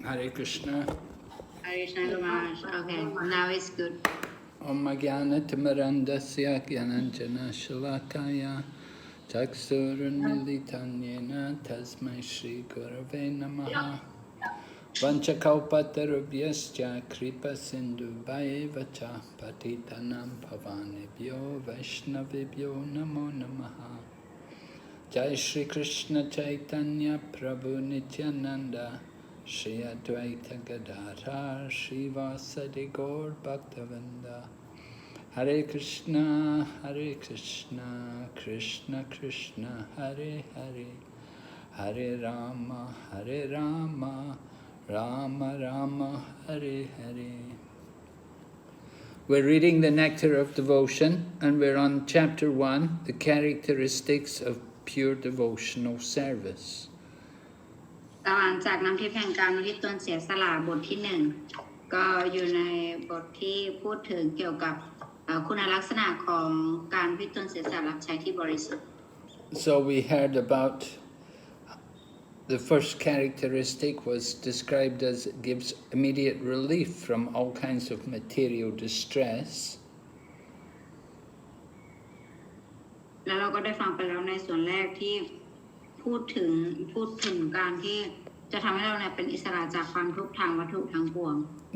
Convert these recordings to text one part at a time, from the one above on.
Hare Krishna. Hare Krishna Maharaj. Okay, now it's good. Om Jnana Timarandasya Gyananjana Shalakaya Chaksurunmilitan Yena Tasmai Shri Gurave Namaha Vanchakalpatarubhyascha Kripa Sindhu Vaevacha Patitanam Pavanebhyo Vaishnavibhyo Namo Namaha Jai Shri Krishna Chaitanya Prabhu Nityananda Shri Advaita Gadadhar Shri Vasadi Gaur Bhaktavinda Hare Krishna Krishna Krishna Hare Hare Hare Rama Rama Rama Hare Hare. We're reading the Nectar of Devotion, and we're on chapter 1, the characteristics of pure devotional service. ตอนจากน้ำทิพย์แห่งการอุทิศตนเสียสละบทที่ก็อยู่ในบทที่พูดถึงเกี่ยวกับคุณลักษณะของการอุทิศตนเสียสละรับใช้ที่บริสุทธิ์ So we heard about the first characteristic was described as it gives immediate relief from all kinds of material distress. แล้วเราก็ได้ฟังไปแล้วในส่วนแรกที่พูดถึงการที่จะทำให้เราเป็นอิสระจากความทุกข์ทางวัตถุทั้งปวง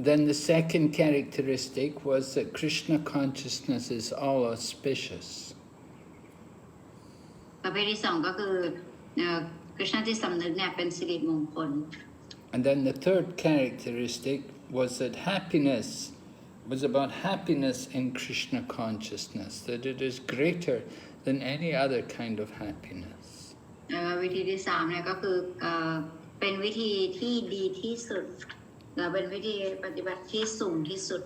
Then the second characteristic was that Krishna consciousness is all auspicious. ประเภทที่สองก็คือคริชนาจิตสำนึกเป็นสิริมงคล And then the third characteristic was that happiness was about happiness in Krishna consciousness, that it is greater than any other kind of happiness. วิธีที่สามก็คือเป็นวิธีที่ดีที่สุดและเป็นวิธีปฏิบัติที่สูงที่สุด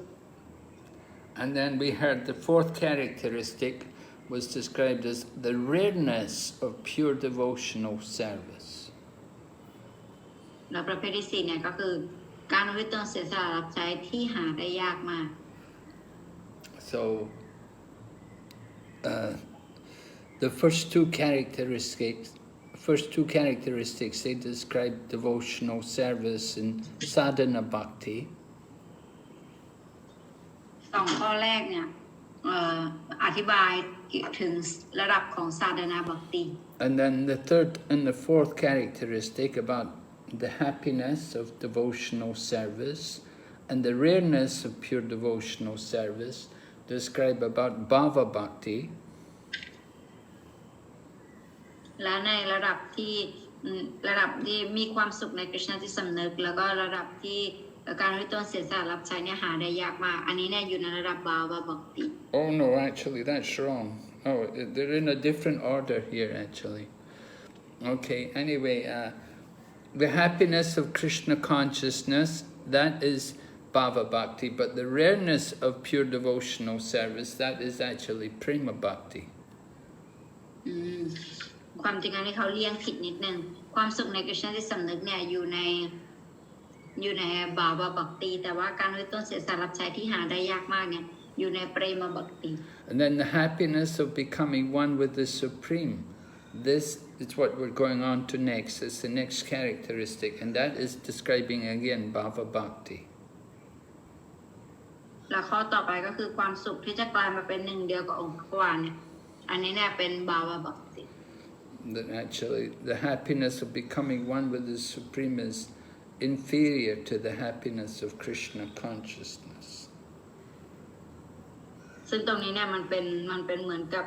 And then we heard the fourth characteristic was described as the rareness of pure devotional service. และประเภทที่สี่ก็คือการอุทิศตนเสียสละรับใช้ที่หาได้ยากมาก So the first two characteristics they describe devotional service and sadhana bhakti. สองข้อแรกอธิบายถึงระดับของสาธนาบัคติ And then the third and the fourth characteristic about the happiness of devotional service and the rareness of pure devotional service describe about bhava bhakti. และในระดับที่มีความสุขในคริชนาจิตสำนึกแล้วก็ระดับที่การอุทิศตนเสียสละรับใช้หาได้ยากมากอันนี้อยู่ในระดับบาวาบัคติ Oh no, actually that's wrong. Oh, they're in a different order here actually. Okay, anyway, the happiness of Krishna consciousness, that is bhava bhakti, but the rareness of pure devotional service, that is actually prema bhakti. ความจริงอันนี้เขาเลี้ยงผิดนิดนึงความสุขในคริชนาจิตสำนึกอยู่ในบาวาบัคติแต่ว่าการอุทิศตนเสียสละรับใช้ที่หาได้ยากมากอยู่ในเปรมบัคติ And then the happiness of becoming one with the Supreme. This is what we're going on to next. It's the next characteristic, and that is describing again bhava bhakti. แล้วข้อต่อไปก็คือความสุขที่จะกลายมาเป็นหนึ่งเดียวกับองค์พระวานอันนี้เป็นบาวาบัคติ That actually the happiness of becoming one with the Supreme is inferior to the happiness of Krishna consciousness. ซึ่งตรงนี้มันเป็นเหมือนกับ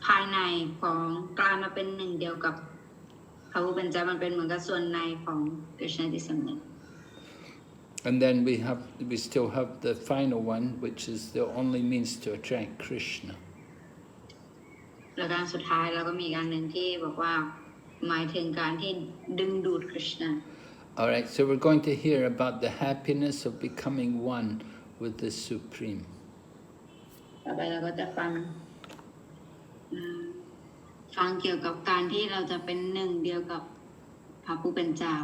ภายในของกลายมาเป็นหนึ่งเดียวกับพระผู้เป็นเจ้ามันเป็นเหมือนกับส่วนในของคริชนาจิตสำนึก And then we still have the final one, which is the only means to attract Krishna. และการสุดท้ายเราก็มีการหนึ่งที่บอกว่าหมายถึงการที่ดึงดูดคริชนา All right, so we're going to hear about the happiness of becoming one with the Supreme. ต่อไปเราก็จะฟังเกี่ยวกับการที่เราจะเป็นหนึ่งเดียวกับพระผู้เป็นเจ้า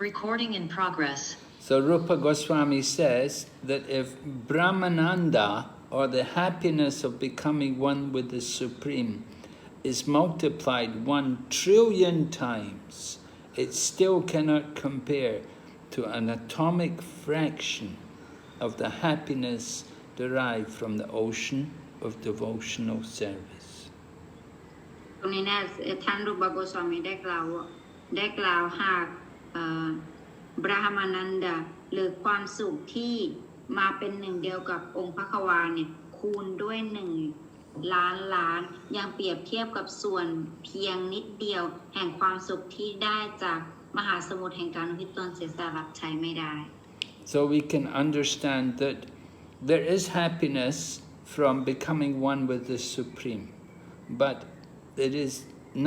Recording in progress. So Rupa Goswami says that if Brahmananda, or the happiness of becoming one with the Supreme, is multiplied 1 trillion times, it still cannot compare to an atomic fraction of the happiness derived from the ocean of devotional service. ตรงนี้เนี่ยท่านรูปโกสวามีได้กล่าวหากบราหมานันดาหรือความสุขที่มาเป็นหนึ่งเดียวกับองค์พระควาเนี่ยคูณด้วย1 ล้านล้านยังเปรียบเทียบกับส่วนเพียงนิดเดียวแห่งความสุขที่ได้จากมหาสมุทรแห่งการอุทิศตนเสียสละรับใช้ไม่ได้ So we can understand that there is happiness from becoming one with the Supreme, but it is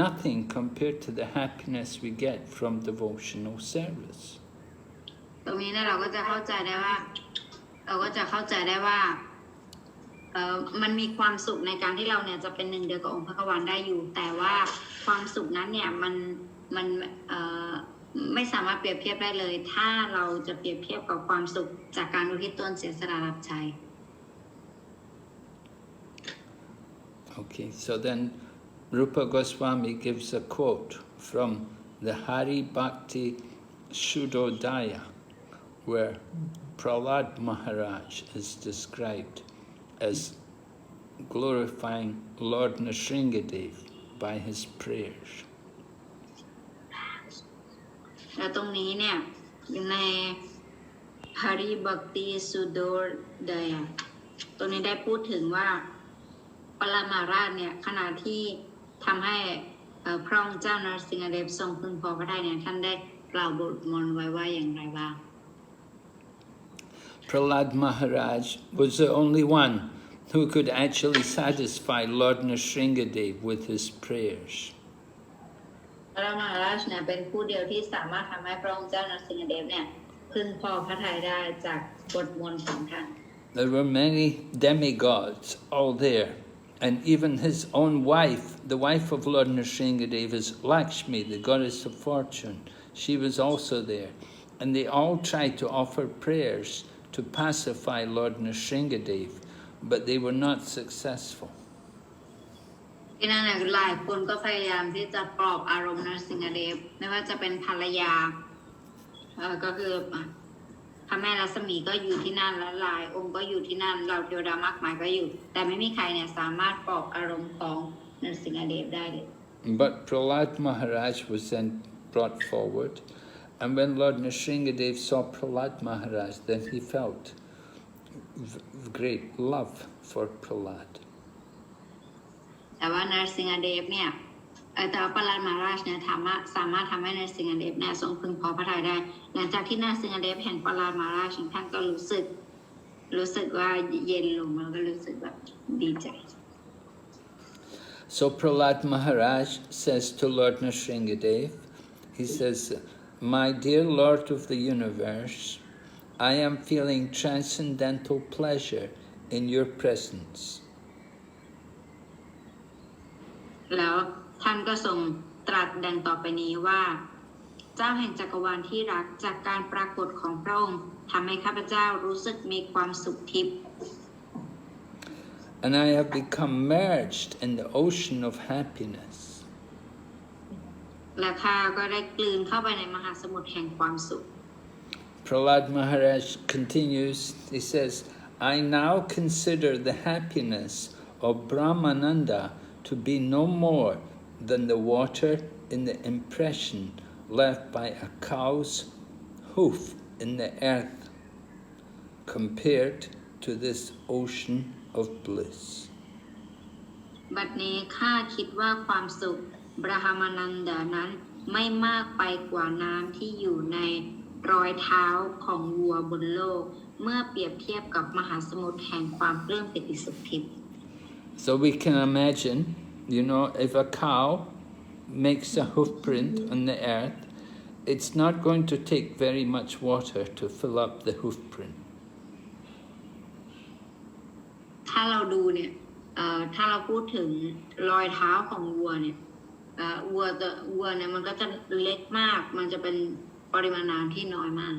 nothing compared to the happiness we get from devotional service. ตรงนี้เนี่ยเราก็จะเข้าใจได้ว่ามันมีความสุขในการที่เราเนี่ยจะเป็นหนึ่งเดียวกับองค์พระควานได้อยู่แต่ว่าความสุขนั้นเนี่ยมันไม่สามารถเปรียบเทียบได้เลยถ้าเราจะเปรียบเทียบกับความสุขจากการอุทิศตนเสียสละรับใช้ Okay, so then Rupa Goswami gives a quote from the Hari Bhakti Shuddhodaya, where Prahlad Maharaj is described as glorifying Lord Nrsingadev by his prayers. และตรงนี้เนี่ยใน Hari Bhakti Shuddhodaya ตรงนี้ได้พูดถึงว่าพระมหาราชเนี่ยขณะที่ทำให้พระองค์เจ้านรสิงหเดชทรงพึงพอพระทัยเนี่ยท่านได้กล่าวบทมนต์ไว้ว่าอย่างไรบ้าง Prahlad Maharaj was the only one who could actually satisfy Lord Nrsingadev with his prayers. พระมหาราชเนี่ยเป็นผู้เดียวที่สามารถทำให้พระองค์เจ้านรสิงหเดชเนี่ยพึงพอพระทัยได้จากบทมนต์ของท่าน There were many demigods all there. And even his own wife, the wife of Lord Nrsingadev, is Lakshmi, the goddess of fortune. She was also there. And they all tried to offer prayers to pacify Lord Nrsingadev, but they were not successful. ที่นั่นหลายคนก็พยายามที่จะปลอบอารมณ์นรสิงหเดชไม่ว่าจะเป็นภรรยาก็คือพระแม่รัศมีก็อยู่ที่นั่นและหลายองค์ก็อยู่ที่นั่นเหล่าเทวดามากมายก็อยู่แต่ไม่มีใครเนี่ยสามารถปลอบอารมณ์ของนรสิงหเดชได้เลย But Prahlad Maharaj was then brought forward, and when Lord Nrsingadev saw Prahlad Maharaj, then he felt great love for Prahlad. แต่ว่านรสิงหเดชเนี่ยแต่ว่าประหลัดมหาราชเนี่ยสามารถทำให้นรสิงหเดชเนี่ยทรงพึงพอพระทัยได้หลังจากที่นรสิงหเดชเห็นประหลัดมหาราชท่านก็รู้สึกว่าเย็นลงแล้วก็รู้สึกแบบดีใจ So Prahlad Maharaj says to Lord Nrsingadev, he says, "My dear Lord of the universe, I am feeling transcendental pleasure in your presence." แล้วท่านก็ทรงตรัสดังต่อไปนี้ว่าเจ้าแห่งจักรวาลที่รักจากการปรากฏของพระองค์ทำให้ข้าพเจ้ารู้สึกมีความสุขทิพย์ And I have become merged in the ocean of happiness. และข้าก็ได้กลืนเข้าไปในมหาสมุทรแห่งความสุข Prahlad Maharaj continues, he says, "I now consider the happiness of Brahmananda to be no more than the water in the impression left by a cow's hoof in the earth, compared to this ocean of bliss." บัดนี้ข้าคิดว่าความสุขบราหมานันดานั้นไม่มากไปกว่าน้ำที่อยู่ในรอยเท้าของวัวบนโลกเมื่อเปรียบเทียบกับมหาสมุทรแห่งความปลื้มปิติสุขทิพย์ So we can imagine, if a cow makes a hoof print on the earth, it's not going to take very much water to fill up the hoof print. ถ้าเราดูเนี่ยถ้าเราพูดถึงรอยเท้าของวัวเนี่ยวัวเนี่ยมันก็จะเล็กมากมันจะเป็นปริมาณน้ำที่น้อยมาก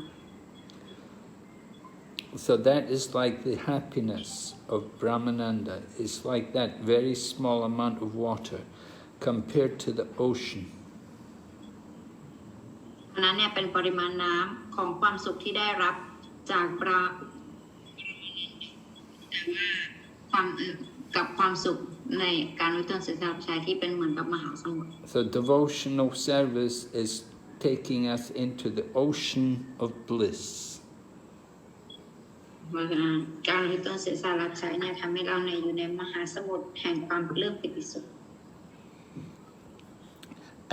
So that is like the happiness of Brahmananda. It's like that very small amount of water compared to the ocean. อันนั้นเนี่ยเป็นปริมาณน้ำของความสุขที่ได้รับจากปราแต่ว่าความกับความสุขในการวิตนเสียสละใช้ที่เป็นเหมือนกับมหาสมุทร So devotional service is taking us into the ocean of bliss. เพราะฉะนั้นการวิตนเสียสละใช้เนี่ยทำให้เราเนี่ยอยู่ในมหาสมุทรแห่งความปลื้มปิติสุข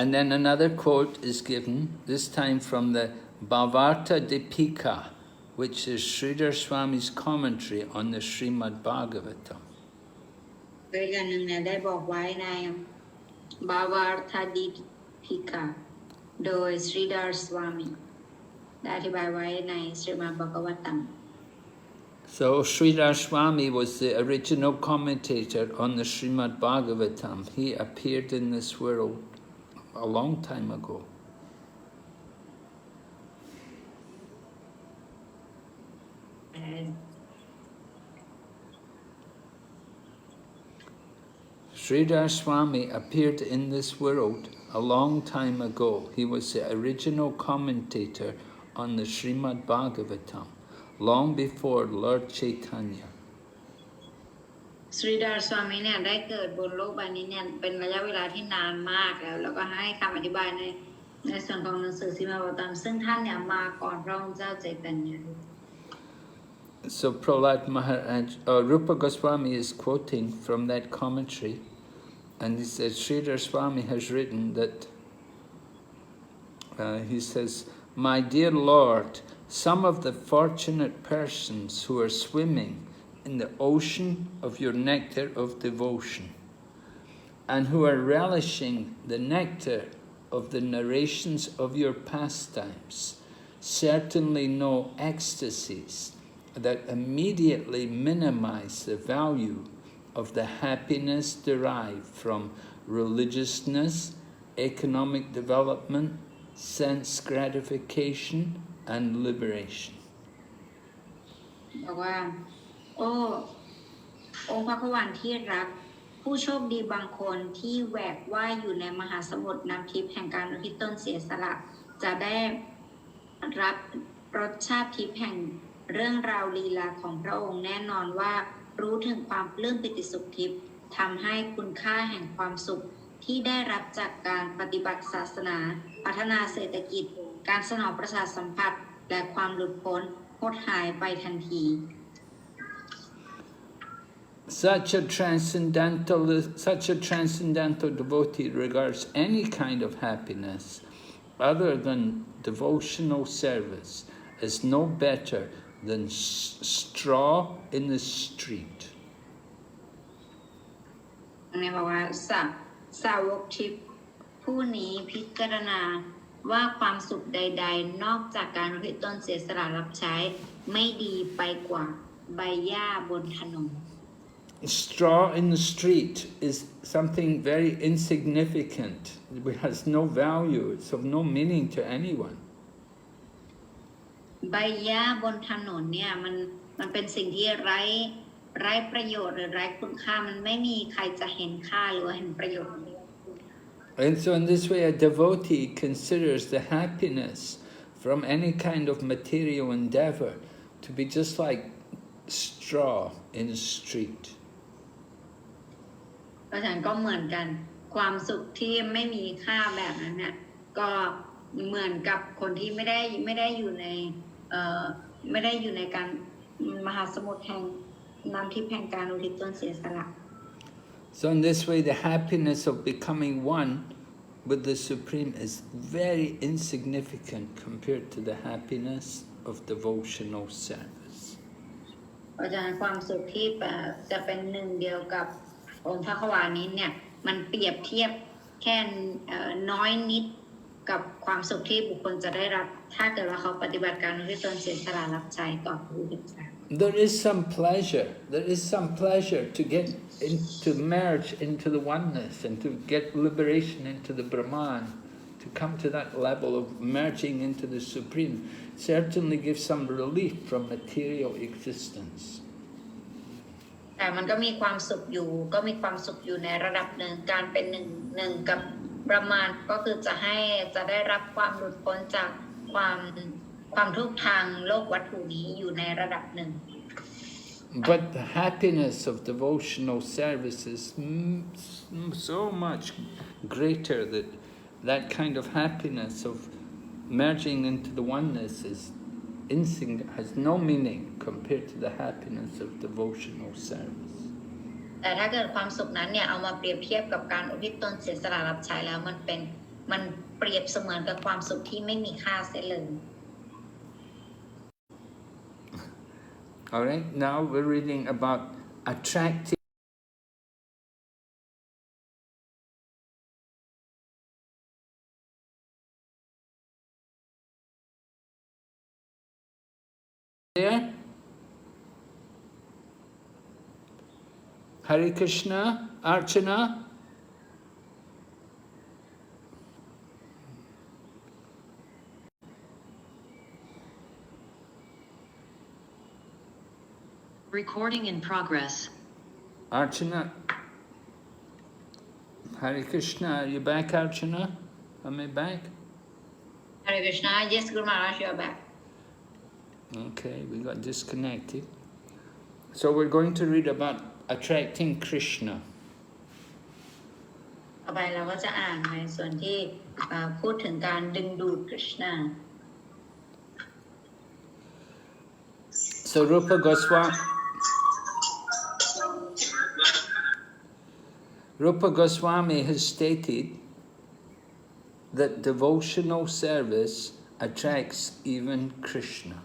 And then another quote is given, this time from the Bhavarta Dipika, which is Sridhar Swami's commentary on the Srimad Bhagavatam. โดยกันหนึ่งเนี่ยได้บอกไว้ในบาวาร์ธาดิพิกาโดย Sridhar Swami ได้อธิบายไว้ในสรีมดบากวัตตัม So Sridhar Swami was the original commentator on the Srimad Bhagavatam. He appeared in this world a long time ago. Sridhar Swami appeared in this world a long time ago. He was the original commentator on the Srimad Bhagavatam, long before Lord Chaitanya. Sridhar Swami เนี่ยได้เกิดบนโลกใบนี้เนี่ยเป็นระยะเวลาที่นานมากแล้วก็ให้คำอธิบายในส่วนของหนังสือสีมาบตัมซึ่งท่านเนี่ยมาก่อนพระองค์เจ้าใจตัญญา So Prahlad Maharaj, Rupa Goswami is quoting from that commentary, and he says Sridhar Swami has written that, he says, "My dear Lord, some of the fortunate persons who are swimming in the ocean of your nectar of devotion, and who are relishing the nectar of the narrations of your pastimes, certainly know ecstasies that immediately minimize the value of the happiness derived from religiousness, economic development, sense gratification, and liberation." บอกว่าโอ้องค์พระผู้วันที่รักผู้โชคดีบางคนที่แหวกว่ายอยู่ในมหาสมุทรน้ำทิพย์แห่งการอุทิศตนเสียสละจะได้รับรสชาติทิพย์แห่งเรื่องราวลีลาของพระองค์แน่นอนว่ารู้ถึงความปลื้มปิติสุขทิพย์ทำให้คุณค่าแห่งความสุขที่ได้รับจากการปฏิบัติศาสนาพัฒนาเศรษฐกิจการสนองประสาทสัมผัสและความหลุดพ้นหดหายไปทันที Such a transcendental devotee regards any kind of happiness other than devotional service as no better than straw in the street. อันนี้บอกว่าสาวกทิพย์ผู้นี้พิจารณาว่าความสุขใดๆนอกจากการอุทิศตนเสียสละรับใช้ไม่ดีไปกว่าใบหญ้าบนถนน Straw in the street is something very insignificant. It has no value. It's of no meaning to anyone. ใบหญ้าบนถนนเนี่ยมันเป็นสิ่งที่ไร้ประโยชน์หรือไร้คุณค่ามันไม่มีใครจะเห็นค่าหรือว่าเห็นประโยชน์ And so in this way a devotee considers the happiness from any kind of material endeavor to be just like straw in the street. เพราะฉะนั้นก็เหมือนกันความสุขที่ไม่มีค่าแบบนั้นเนี่ยก็เหมือนกับคนที่ไม่ได้อยู่ในการมหาสมุทรแห่งน้ำทิพย์แห่งการอุทิศตนเสียสละ So in this way the happiness of becoming one with the Supreme is very insignificant compared to the happiness of devotional service. เพราะฉะนั้นความสุขที่จะเป็นหนึ่งเดียวกับองค์พระขวานี้เนี่ยมันเปรียบเทียบแค่น้อยนิดกับความสุขที่บุคคลจะได้รับถ้าเกิดว่าเขาปฏิบัติการอุทิศตนเสียสละรับใช้ต่อผู้อื่น There is some pleasure to merge into the oneness and to get liberation into the Brahman, to come to that level of merging into the Supreme, certainly gives some relief from material existence. แต่มันก็มีความสุขอยู่ในระดับหนึ่งการเป็นหนึ่งกับบ ประมาณก็คือจะได้รับความหลุดพ้นจากความทุกข์ทางโลกวัตถุนี้อยู่ในระดับหนึ่ง But the happiness of devotional service is so much greater that kind of happiness of merging into the oneness has no meaning compared to the happiness of devotional service. แต่ถ้าเกิดความสุขนั้นเนี่ยเอามาเปรียบเทียบกับการอุทิศตนเสียสละรับใช้แล้วมันเปรียบเสมือนกับความสุขที่ไม่มีค่าเสียเลย All right, now we're reading about attracting there. Hare Krishna, Archana. Recording in progress. Archana. Hare Krishna, are you back, Archana? Am I back? Hare Krishna, yes, Guru Maharaj, you are back. Okay, we got disconnected. So we're going to read about attracting Krishna. ต่อไปเราก็จะอ่านในส่วนที่พูดถึงการดึงดูดกฤษณา So Rupa Goswami has stated that devotional service attracts even Krishna.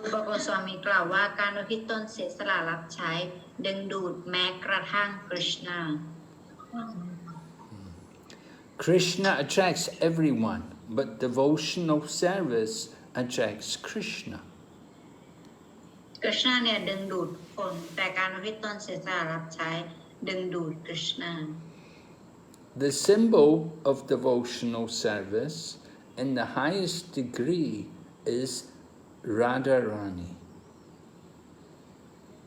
รูปโกสวามีกล่าวว่าการอุทิศตนเสียสละรับใช้ดึงดูดแม้กระทั่งกฤษณา Krishna attracts everyone, but devotional service attracts Krishna. กฤษณาเนี่ยดึงดูดคนแต่การอุทิศตนเสียสละรับใช้ดึงดูดกฤษณา The symbol of devotional service in the highest degree is Radharani.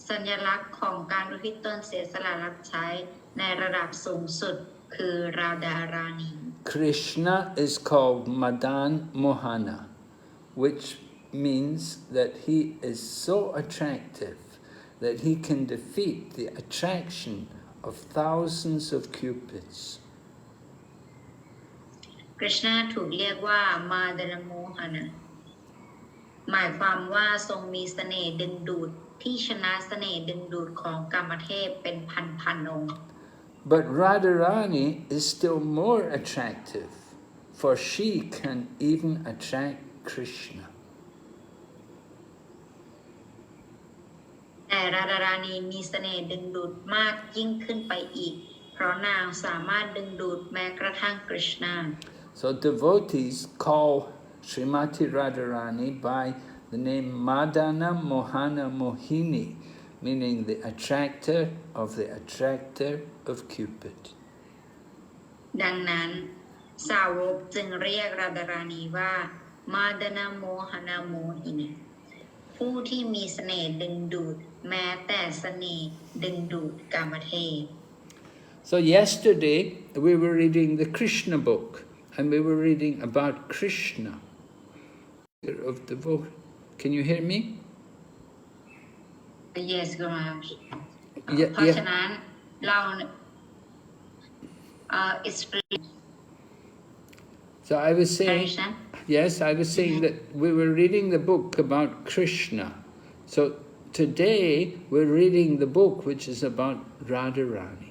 สัญลักษณ์ของการอุทิศตนเสียสละรับใช้ในระดับสูงสุดคือราดาราณี Krishna is called Madan Mohana, which means that he is so attractive that he can defeat the attraction of thousands of cupids. กฤษณาถูกเรียกว่ามาดานโมหนะหมายความว่าทรงมีเสน่ห์ดึงดูดที่ชนะเสน่ห์ดึงดูดของกามเทพเป็นพันองค์ But Radharani is still more attractive, for she can even attract Krishna. แต่ราดาราณีมีเสน่ห์ดึงดูดมากยิ่งขึ้นไปอีกเพราะนางสามารถดึงดูดแม้กระทั่งกฤษณา So devotees call Srimati Radharani by the name Madana Mohana Mohini, meaning the attractor of Cupid. ดังนั้นสาวกจึงเรียกราดาราณีว่ามาดนาโมหนาโมหินีผู้ที่มีเสน่ห์ดึงดูดแม้แต่เสน่ห์ดึงดูดกามเทพ So yesterday we were reading the Krishna book and we were reading about Krishna of devotion. Can you hear me? Yes, Guru Maharaj. เพ Yeah, ราะฉะ yeah. นั้นเราit's free. So I was saying, Understand? yes, I was saying that we were reading the book about Krishna. So today we're reading the book which is about Radharani.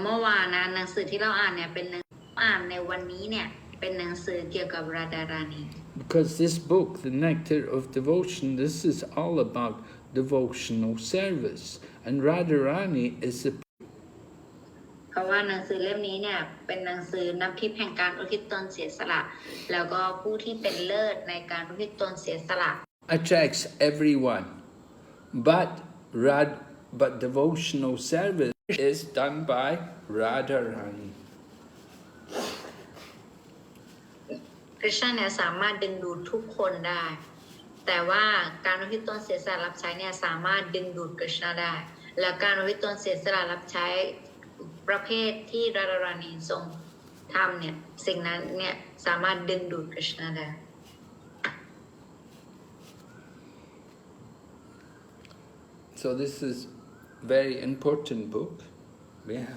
เมื่อวานนะหนังสือที่เราอ่านเนี่ยเป็นหนังอ่านในวันนี้เนี่ยเป็นหนังสือเกี่ยวกับราดาราณี Because this book, The Nectar of Devotion, this is all about devotional service. And Radharani is the เพราะว่าหนังสือเล่มนี้เนี่ยเป็นหนังสือน้ำทิพย์แห่งการอุทิศตนเสียสละแล้วก็ผู้ที่เป็นเลิศในการอุทิศตนเสียสละ attracts everyone. But devotional service is done by Radharani. คริสต์เนี่ยสามารถดึงดูดทุกคนได้ แต่ว่าการอุทิศตนเสียสละรับใช้เนี่ยสามารถดึงดูดกฤษณะได้ และการอุทิศตนเสียสละรับใช้ประเภทที่ราดารานีทรงทำเนี่ยสิ่งนั้นเนี่ยสามารถดึงดูดกฤษณะได้ So this is very important book. Yeah.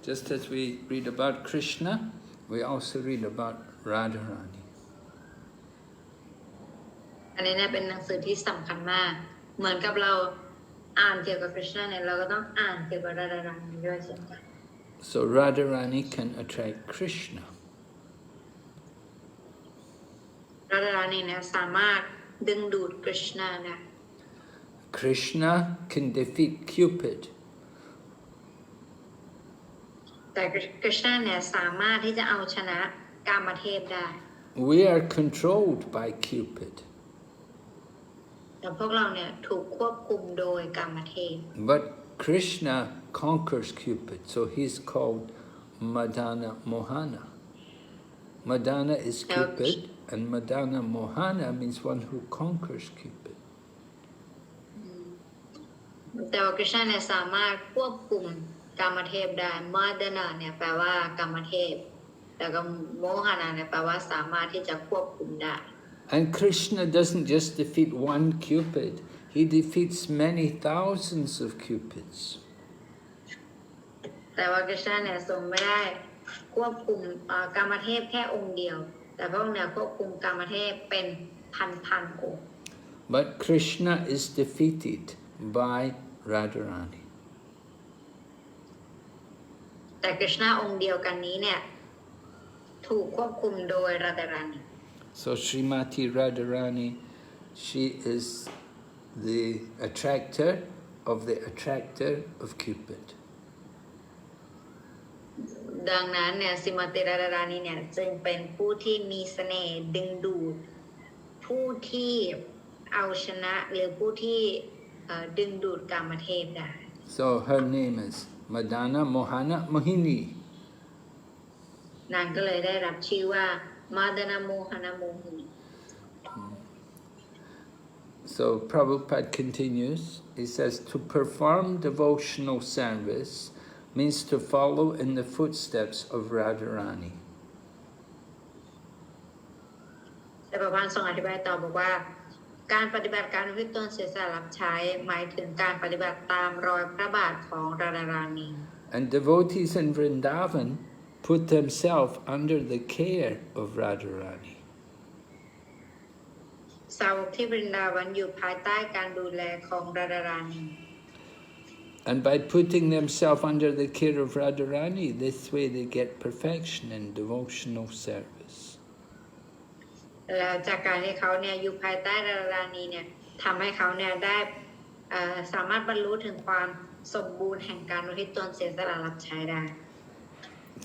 Just as we read about Krishna, we also read about Radharani. อันนี้เนี่ยเป็นหนังสือที่สำคัญมากเหมือนกับเราอ่านเกี่ยวกับกฤษณะเนี่ยเราก็ต้องอ่านเกี่ยวกับราดารานีด้วยเช่นกัน So Radharani can attract Krishna. ราดารานีเนี่ยสามารถดึงดูดกฤษณะได้ Krishna can defeat Cupid. แต่กฤษณะเนี่ยสามารถที่จะเอาชนะกามเทพได้ We are controlled by Cupid. แต่พวกเราเนี่ยถูกควบคุมโดยกามเทพ But Krishna conquers Cupid, so he's called Madana Mohana. Madana is Cupid, and Madana Mohana means one who conquers Cupid. แต่ว่ากฤษณะเนี่ยสามารถควบคุมกามเทพได้มาดนาเนี่ยแปลว่ากามเทพแต่ก็โมหนาเนี่ยแปลว่าสามารถที่จะควบคุมได้ And Krishna doesn't just defeat one Cupid, he defeats many thousands of Cupids. แต่ว่ากฤษณะเนี่ยทรงไม่ได้ควบคุมกามเทพแค่องค์เดียวแต่พระองค์เนี่ยควบคุมกามเทพเป็นพันองค์ But Krishna is defeated by Radharani. แต่กฤษณะองค์เดียวกันนี้เนี่ยถูกควบคุมโดยราดารานี So Srimati Radharani, she is the attractor of the attractor of Cupid. ดังนั้นเนี่ยสิมาติราดารานีเนี่ยจึงเป็นผู้ที่มีเสน่ห์ดึงดูดผู้ที่เอาชนะหรือผู้ที่ดึงดูดกามเทพได้ So her name is Madana Mohana Mohini. นางก็เลยได้รับชื่อว่ามาดนาโมหนาโมหินี So Prabhupada continues, he says, to perform devotional service means to follow in the footsteps of Radharani. แต่พระพานทรงอธิบายต่อบอกว่าการปฏิบัติการอุทิศตนเสียสละรับใช้หมายถึงการปฏิบัติตามรอยพระบาทของราดารานี And devotees in Vrindavan put themselves under the care of Radharani. สาวกที่บรินดาวันอยู่ภายใต้การดูแลของราดารานี And by putting themselves under the care of Radharani, this way they get perfection in devotional service. แล้วจากการที่เขาเนี่ยอยู่ภายใต้ราดารานีเนี่ยทำให้เขาเนี่ยได้สามารถบรรลุถึงความสมบูรณ์แห่งการอุทิศตนเสียสละรับใช้ได้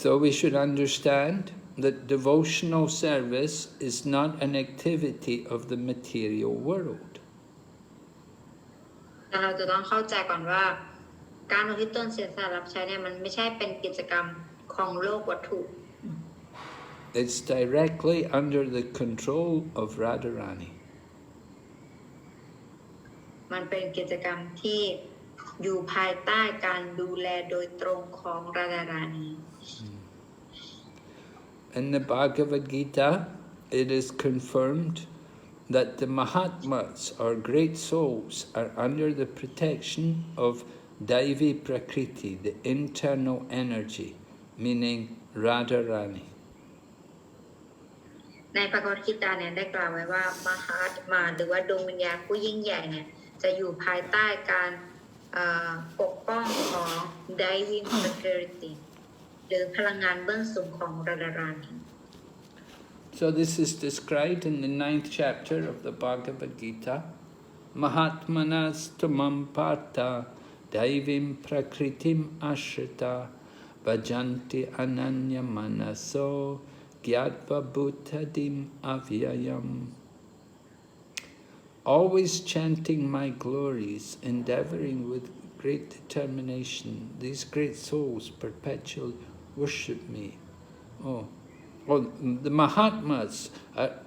So we should understand that devotional service is not an activity of the material world. เราจะต้องเข้าใจก่อนว่าการอุทิศตนเสียสละรับใช้เนี่ยมันไม่ใช่เป็นกิจกรรมของโลกวัตถุ It's directly under the control of Radharani. มันเป็นกิจกรรมที่อยู่ภายใต้การดูแลโดยตรงของราดารานี In the Bhagavad Gita, it is confirmed that the Mahatmas, or great souls, are under the protection of Daivi Prakriti, the internal energy, meaning Radharani. ในพระกกิตาเนี่ยได้กล่าวไว้ว่ามหาตมาหรือว่าดวงวิญญาณผู้ยิ่งใหญ่เนี่ยจะอยู่ภายใต้การปกป้องของ Daivi Prakriti หรือพลังงานเบื้องสูงของราดารานี So this is described in the 9th chapter of the Bhagavad Gita. Mahatmanas tumam partha daivim prakritim ashrita bhajanti ananya manaso gyatva bhuttadim avyayam. Always chanting my glories, endeavoring with great determination, these great souls perpetually worship me. The Mahatmas,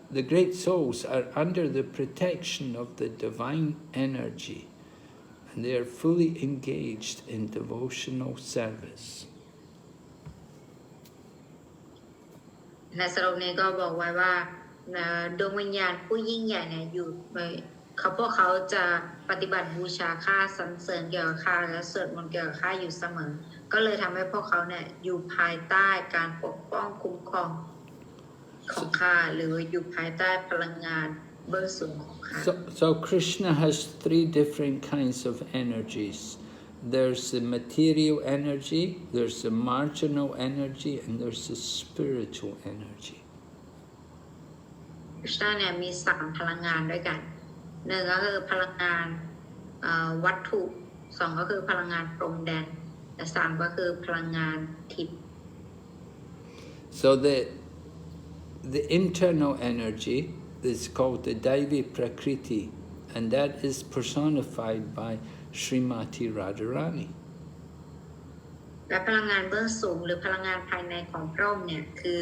the great souls, are under the protection of the divine energy. and they are fully engaged in devotional service. ในสรุปนี้ก็บอกไว้ว่าดวงวิญญาณผู้ยิ่งใหญ่เนี่ยอยู่พวกเขาจะปฏิบัติบูชาข้าสรรเสริญเกี่ยวกับข้าและสวดมนต์เกี่ยวกับข้าอยู่เสมอก็เลยทำให้พวกเขาเนี่ยอยู่ภายใต้การปกป้องคุ้มครองของข้าหรืออยู่ภายใต้พลังงานเบื้องสูงของข้า So Krishna has three different kinds of energies. There's the material energy, there's the marginal energy, and there's the spiritual energy. คริชนาเนี่ยมี3พลังงานด้วยกัน1ก็คือพลังงานวัตถุ2ก็คือพลังงานพรหมแดนและ3ก็คือพลังงานทิพย์ So the internal energy is called the Daivi Prakriti, and that is personified by Srimati Radharani. และพลังงานเบื้องสูงหรือพลังงานภายในของพระองค์เนี่ยคือ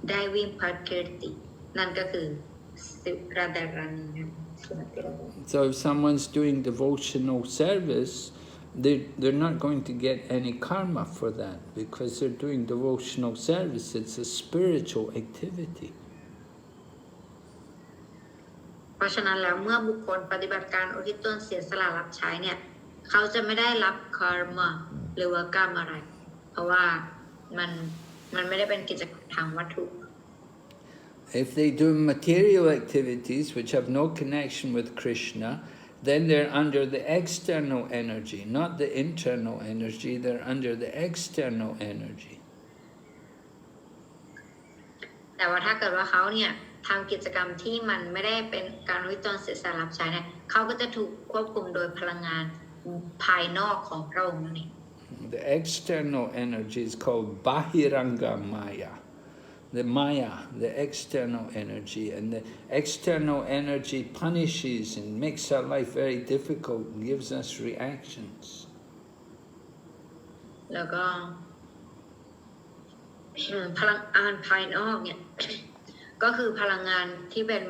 ได้วิมพัทเกตินั่นก็คือสิราดารานีนะ So if someone's doing devotional service, they're not going to get any karma for that because they're doing devotional service. It's a spiritual activity. เพราะฉะนั้นแล้วเมื่อบุคคลปฏิบัติการอุทิศตนเสียสละรับใช้เนี่ยเขาจะไม่ได้รับคาร์มาหรือว่ากรรมอะไรเพราะว่ามันไม่ได้เป็นกิจกรรมทางวัตถุ If they do material activities which have no connection with Krishna, then they're under the external energy, not the internal energy, they're under the external energy. แต่ว่าถ้าเกิดว่าเขาเนี่ยทำกิจกรรมที่มันไม่ได้เป็นการอุทิศตนเสียสละรับใช้เนี่ยเขาก็จะถูกควบคุมโดยพลังงานภายนอกของพระองค์นั่นเอง The external energy is called Bahiranga Maya. The Maya, the external energy, and the external energy punishes and makes our life very difficult and gives us reactions. แล้วก็พลังงานภายนอกเนี่ย ก็คือพลังงานที่เป็น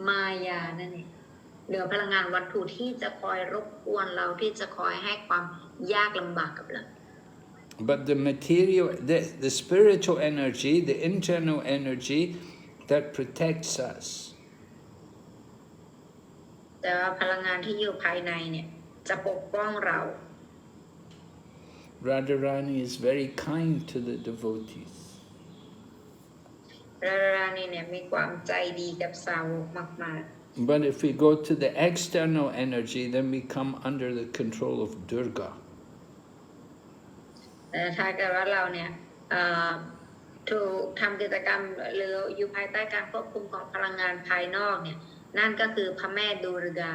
มายานั่นเองหรือพลังงานวัตถุที่จะคอยรบกวนเราที่จะคอยให้ความยากลำบากกับเรา But the material, the spiritual energy, the internal energy that protects us. แต่ว่าพลังงานที่อยู่ภายในเนี่ยจะปกป้องเรา Radharani is very kind to the devotees. รารานีเนี่ยมีความใจดีกับสาวกมาก But if we go to the external energy, then we come under the control of Durga. ๆแต่ถ้าเกิดว่าเราเนี่ยถูกทำกิจกรรมหรืออยู่ภายใต้การควบคุมของพลังงานภายนอกเนี่ยนั่นก็คือพระแม่ดูร์กา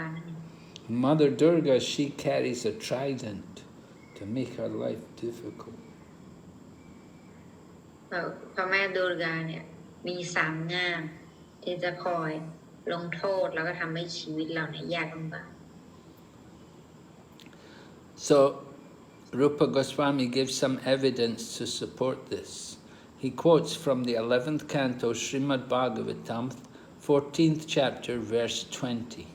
Mother Durga, she carries a trident to make her life difficult. พระแม่ดูร์กาเนี่ยมี3ง่ามที่จะคอยลงโทษแล้วก็ทำให้ชีวิตเราเนี่ยยากลำบาก So Rupa Goswami gives some evidence to support this. He quotes from the 11th canto Srimad Bhagavatam, 14th chapter, verse 20.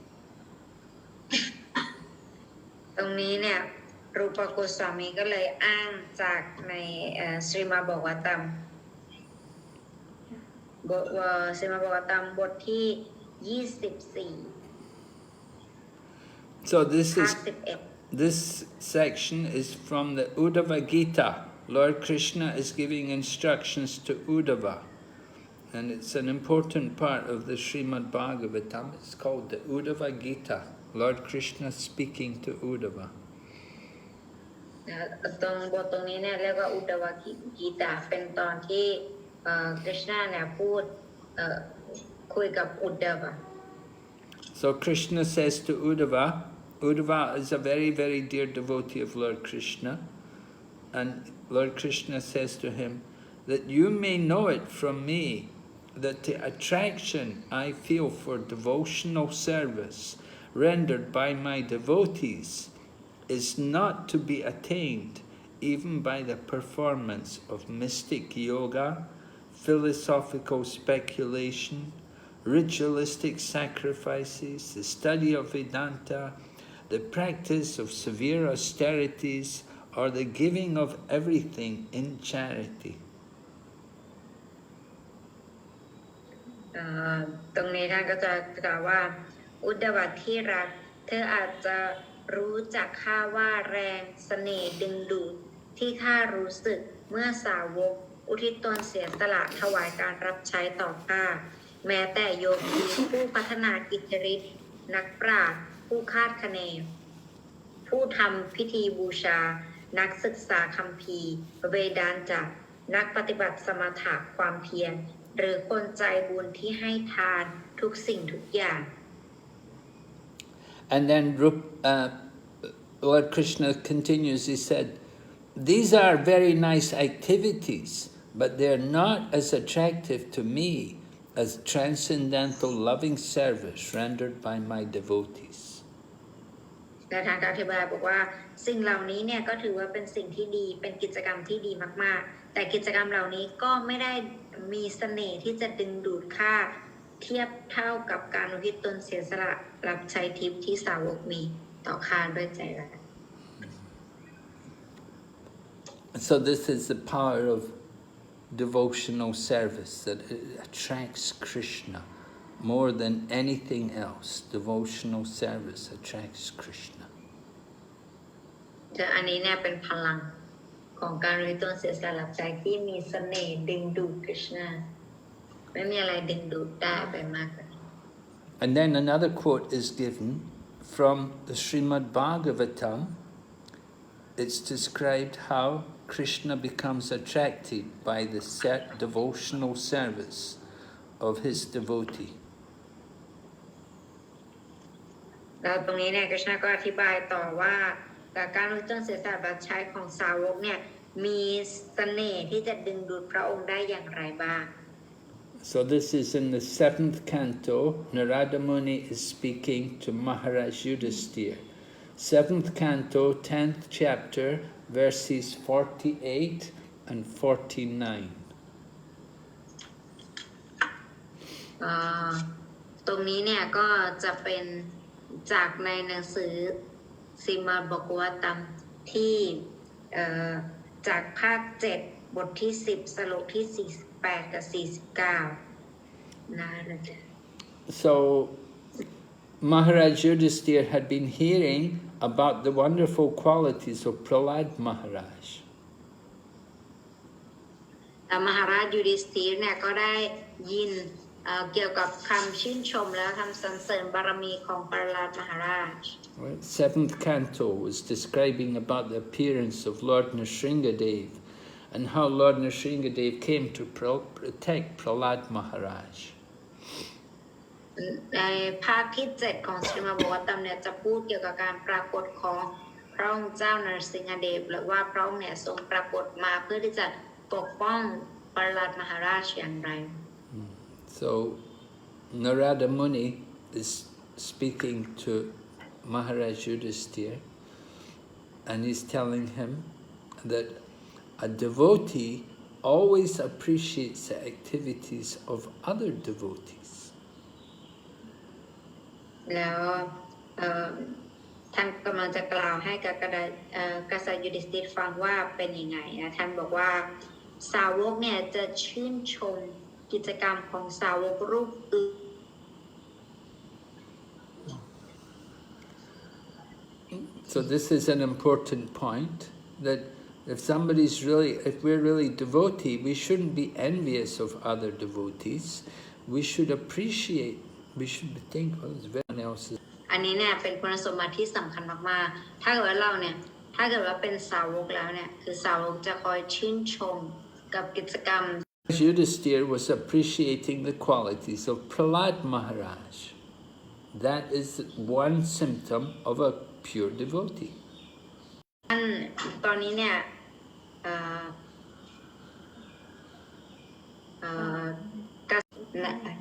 ตรงนี้เนี่ยรูปโกสวามีก็เลยอ้างจากในสรีมาบวตัมบทที่24 So this section is from the Uddhava Gita. Lord Krishna is giving instructions to Uddhava. And it's an important part of the Srimad Bhagavatam. It's called the Uddhava Gita. Lord Krishna speaking to Uddhava. ตรงบทตรงนี้เนี่ยเรียกว่าอุดวกีตาเป็นตอนที่คริชนาเนี่ยพูดคุยกับอุดวะ So Krishna says to Uddhava, Uddhava is a very, very dear devotee of Lord Krishna, and Lord Krishna says to him that you may know it from me that the attraction I feel for devotional service rendered by my devotees is not to be attained even by the performance of mystic yoga, philosophical speculation, ritualistic sacrifices, the study of Vedanta, the practice of severe austerities, or the giving of everything in charity. ตรงนี้ท่านก็จะกล่าวว่าอุดวัตที่รักเธออาจจะรู้จักข้าว่าแรงเสน่ห์ดึงดูดที่ข้ารู้สึกเมื่อสาวกอุทิศตนเสียสละถวายการรับใช้ต่อข้าแม้แต่โยคีผู้พัฒนาอิทธิฤทธิ์นักปราชญ์ผู้คาดคะเนผู้ทำพิธีบูชานักศึกษาคัมภีร์เวดานจะนักปฏิบัติสมถะความเพียรหรือคนใจบุญที่ให้ทานทุกสิ่งทุกอย่าง And then Lord Krishna continues, he said, these are very nice activities, but they're not as attractive to me as transcendental loving service rendered by my devotees. และทางการอธิบายบอกว่าสิ่งเหล่านี้เนี่ยก็ถือว่าเป็นสิ่งที่ดีเป็นกิจกรรมที่ดีมากๆแต่กิจกรรมเหล่านี้ก็ไม่ได้มีเสน่ห์ที่จะดึงดูดค่าเทียบเท่ากับการอุทิศตนเสียสละรับใช้ทิพย์ที่สาวกมีต่อข้าด้วยใจรัก So this is the power of devotional service, that it attracts Krishna more than anything else. Devotional service attracts Krishna. อันนี้เนี่ยเป็นพลังของการอุทิศตนเสียสละรับใช้ที่มีเสน่ห์ดึงดูดคริชนาไม่มีอะไรดึงดูดได้ไปมากกว่านี้ And then another quote is given from the Srimad Bhagavatam. It's described how Krishna becomes attracted by the devotional service of his devotee. แล้วตรงนี้เนี่ยคริชนาก็อธิบายต่อว่าการอุทิศตนเสียสละรับใช้ของสาวกเนี่ยมีเสน่ห์ที่จะดึงดูดพระองค์ได้อย่างไรบ้าง So this is in the 7th canto. Narada Muni is speaking to Maharaj Yudhisthira. 7th canto, 10th chapter, verses 48 and 49. ตรงนี้เนี่ยก็จะเป็นจากในหนังสือสิมาบกวตัมที่จากภาค7บทที่10สโลกที่48กับ49นะจ๊ะ So Maharaj Yudhisthira had been hearing about the wonderful qualities of Prahlad Maharaj. มหาราชยูดิสธีรเนี่ยก็ได้ยินเกี่ยวกับคำชื่นชมและคำสรรเสริญบารมีของปรหลาดมหาราช Right? 7th canto was describing about the appearance of Lord Nrsingadev and how Lord Nrsingadev came to protect Prahlad Maharaj. ในภาคที่7ของสริมาบวตัมเนี่ยจะพูดเกี่ยวกับการปรากฏของพระองค์เจ้านรสิงหเดชหรือว่าพระองค์เนี่ยทรงปรากฏมาเพื่อที่จะปกป้องปรหลาดมหาราชอย่างไร So Narada Muni is speaking to Maharaj Yudhisthira and he's telling him that a devotee always appreciates the activities of other devotees. แล้วท่านกำลังจะกล่าวให้กับกษัตริย์ยูดิสติรฟังว่าเป็นยังไงนะท่านบอกว่าสาวกเนี่ยจะชื่นชมกิจกรรมของสาวกรูปอื่น So this is an important point, that if we're really devotee, we shouldn't be envious of other devotees. We should appreciate, we should think, well, it's very anyone else's. อันนี้เนี่ยเป็นคุณสมบัติที่สำคัญมากๆถ้าเกิดว่าเราเนี่ยถ้าเกิดว่าเป็นสาวกแล้วเนี่ยคือสาวกจะคอยชื่นชมกับกิจกรรม Yudhisthira was appreciating the qualities of Prahlad Maharaj. That is one symptom of a pure devotee. ตอนนี้เนี่ย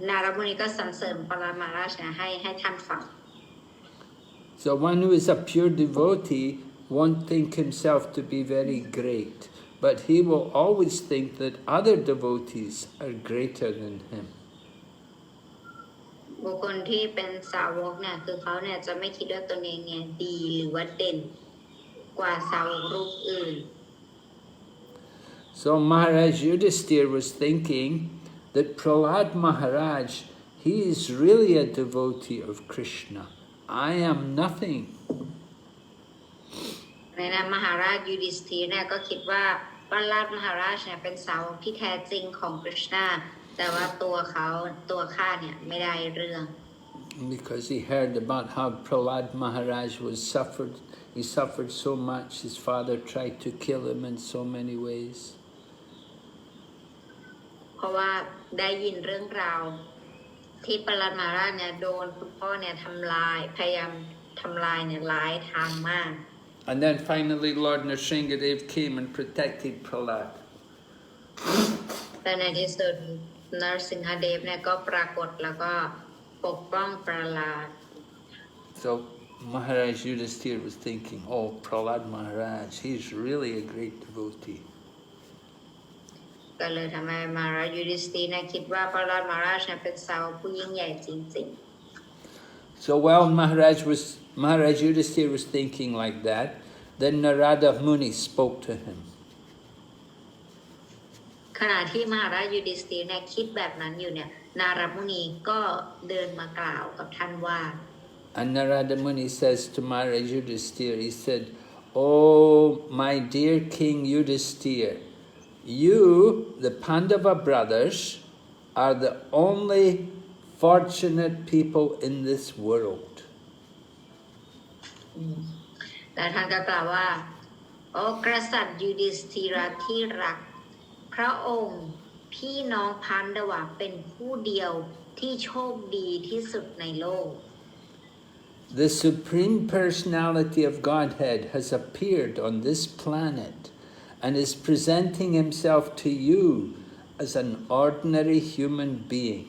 นารมุนีก็สรรเสริญปรมาราชนะให้ท่านฟัง So one who is a pure devotee won't think himself to be very great, but he will always think that other devotees are greater than him. บุคคลที่เป็นสาวกเนี่ยคือเขาเนี่ยจะไม่คิดว่าตนเองเนี่ยดีหรือว่าเด่นกว่าสาวกรูปอื่น So Maharaj Yudhisthira was thinking that Prahlad Maharaj, he is really a devotee of Krishna. I am nothing. ในนั้นมหาราชยูดิสธีรเนี่ยก็คิดว่าประหลาดมหาราชเนี่ยเป็นสาวกที่แท้จริงของกฤษณาแต่ว่าตัวข้าเนี่ยไม่ได้เรื่อง Because he heard about how Prahlad Maharaj he suffered so much, his father tried to kill him in so many ways. เพราะว่าได้ยินเรื่องราวที่ประหลาดมหาราชเนี่ยโดนคุณพ่อเนี่ยพยายามทำลายเนี่ยหลายทางมาก And then finally Lord Nrsingadev came and protected Prahlad. แต่ในที่สุดนรสิงหเดชเนี่ยก็ปรากฏแล้วก็ปกป้องประหลาด So Maharaj Yudhisthira was thinking, oh, Prahlad Maharaj, he's really a great devotee. ก็เลยทำให้มหาราชยูดิสธีรเนี่ยคิดว่าประหลาดมหาราชเนี่ยเป็นสาวกผู้ยิ่งใหญ่จริงๆ So while Maharaj Yudhisthira was thinking like that, then Narada Muni spoke to him. ขณะที่มหาราชยูดิสธีรเนี่ยคิดแบบนั้นอยู่เนี่ยนารมุนีก็เดินมากล่าวกับท่านว่า And Narada Muni says to Maharaj Yudhisthira, he said, oh, my dear King Yudhisthira, you, the Pandava brothers, are the only fortunate people in this world. และท่านก็กล่าวว่าโอ้กษัตริย์ยูดิสธีรที่รักพระองค์พี่น้องพันดวะเป็นผู้เดียวที่โชคดีที่สุดในโลก The Supreme Personality of Godhead has appeared on this planet and is presenting himself to you as an ordinary human being.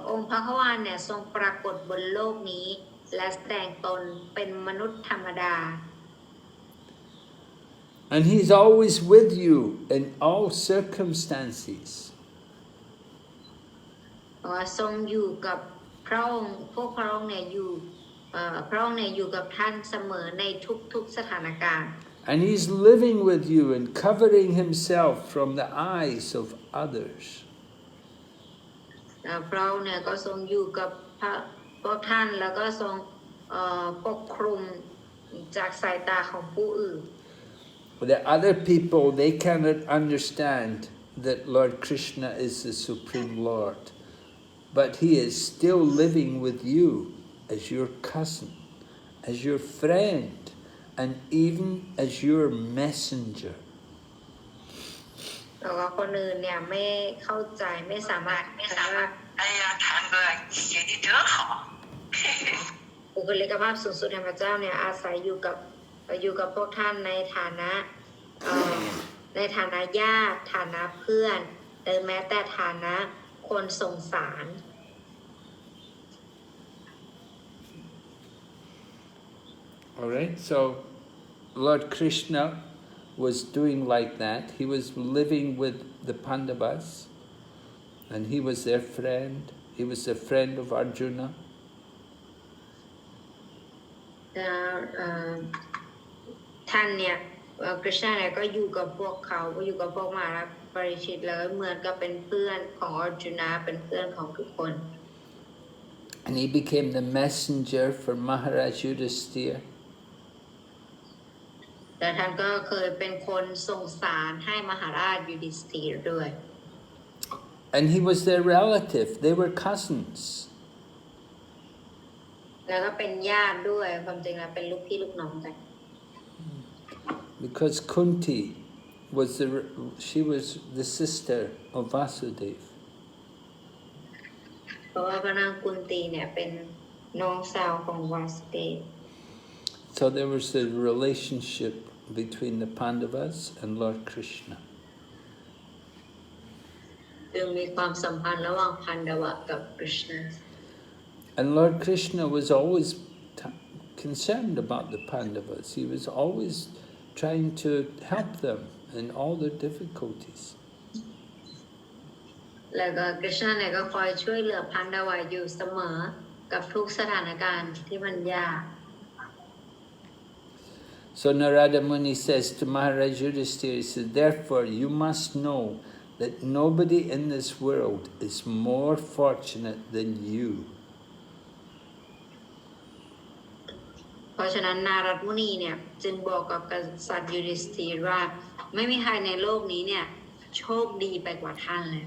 องค์พระขวานเนี่ยทรงปรากฏบนโลกนี้และแสดงตนเป็นมนุษย์ธรรมดา And he's always with you in all circumstances. ทรงอยู่กับพระองค์พวกพระองค์เนี่ยพระองค์เนี่ยอยู่กับท่านเสมอในทุกๆสถานการณ์ And he's living with you and covering himself from the eyes of others. พระองค์เนี่ยก็ทรงอยู่กับพวกท่านแล้วก็ทรงปกคลุมจากสายตาของผู้อื่น The other people, they cannot understand that Lord Krishna is the Supreme Lord. But he is still living with you as your cousin, as your friend, and even as your messenger. แล้วก็คนอื่นเนี่ยไม่เข้าใจไม่สามารถ哎呀，谈歌写的真好。บุคลิกภาพสูงสุดแห่งพระเจ้าเนี่ยอาศัยอยู่กับพวกท่านในฐานะญาติฐานะเพื่อนหรือแม้แต่ฐานะคนส่งสาร All right, so Lord Krishna was doing like that. He was living with the Pandavas, and he was their friend. He was a friend of Arjuna. ท่านเนี่ยกฤษณะเนี่ยก็อยู่กับพวกเขาอยู่กับพวกมหาราชปริชิตแล้วเหมือนกับเป็นเพื่อนของอร์จุนะเป็นเพื่อนของทุกคน And he became the messenger for Maharaj Yudhisthira. แต่ท่านก็เคยเป็นคนส่งสารให้มหาราชยูดิสธีรด้วย And he was their relative. They were cousins. แล้วก็เป็นญาติด้วยความจริงแล้วเป็นลูกพี่ลูกน้องกัน Because Kunti was the sister of Vasudeva. เพราะว่าพระนางกุนตีเนี่ยเป็นน้องสาวของวาสุเดฟ So there was a relationship between the Pandavas and Lord Krishna. จึงมีความสัมพันธ์ระหว่างพันดวะกับกฤษณะ And Lord Krishna was always concerned about the Pandavas. He was always trying to help them in all their difficulties. แล้วก็คริชนาเนี่ยก็คอยช่วยเหลือพันดาวายอยู่เสมอกับทุกสถานการณ์ที่มันยาก So Narada Muni says to Maharaj Yudhisthira, he says, therefore you must know that nobody in this world is more fortunate than you. เพราะฉะนั้นนารัตมุนีเนี่ยจึงบอกกับกษัตริย์ยูริสธีว่าไม่มีใครในโลกนี้เนี่ยโชคดีไปกว่าท่านเลย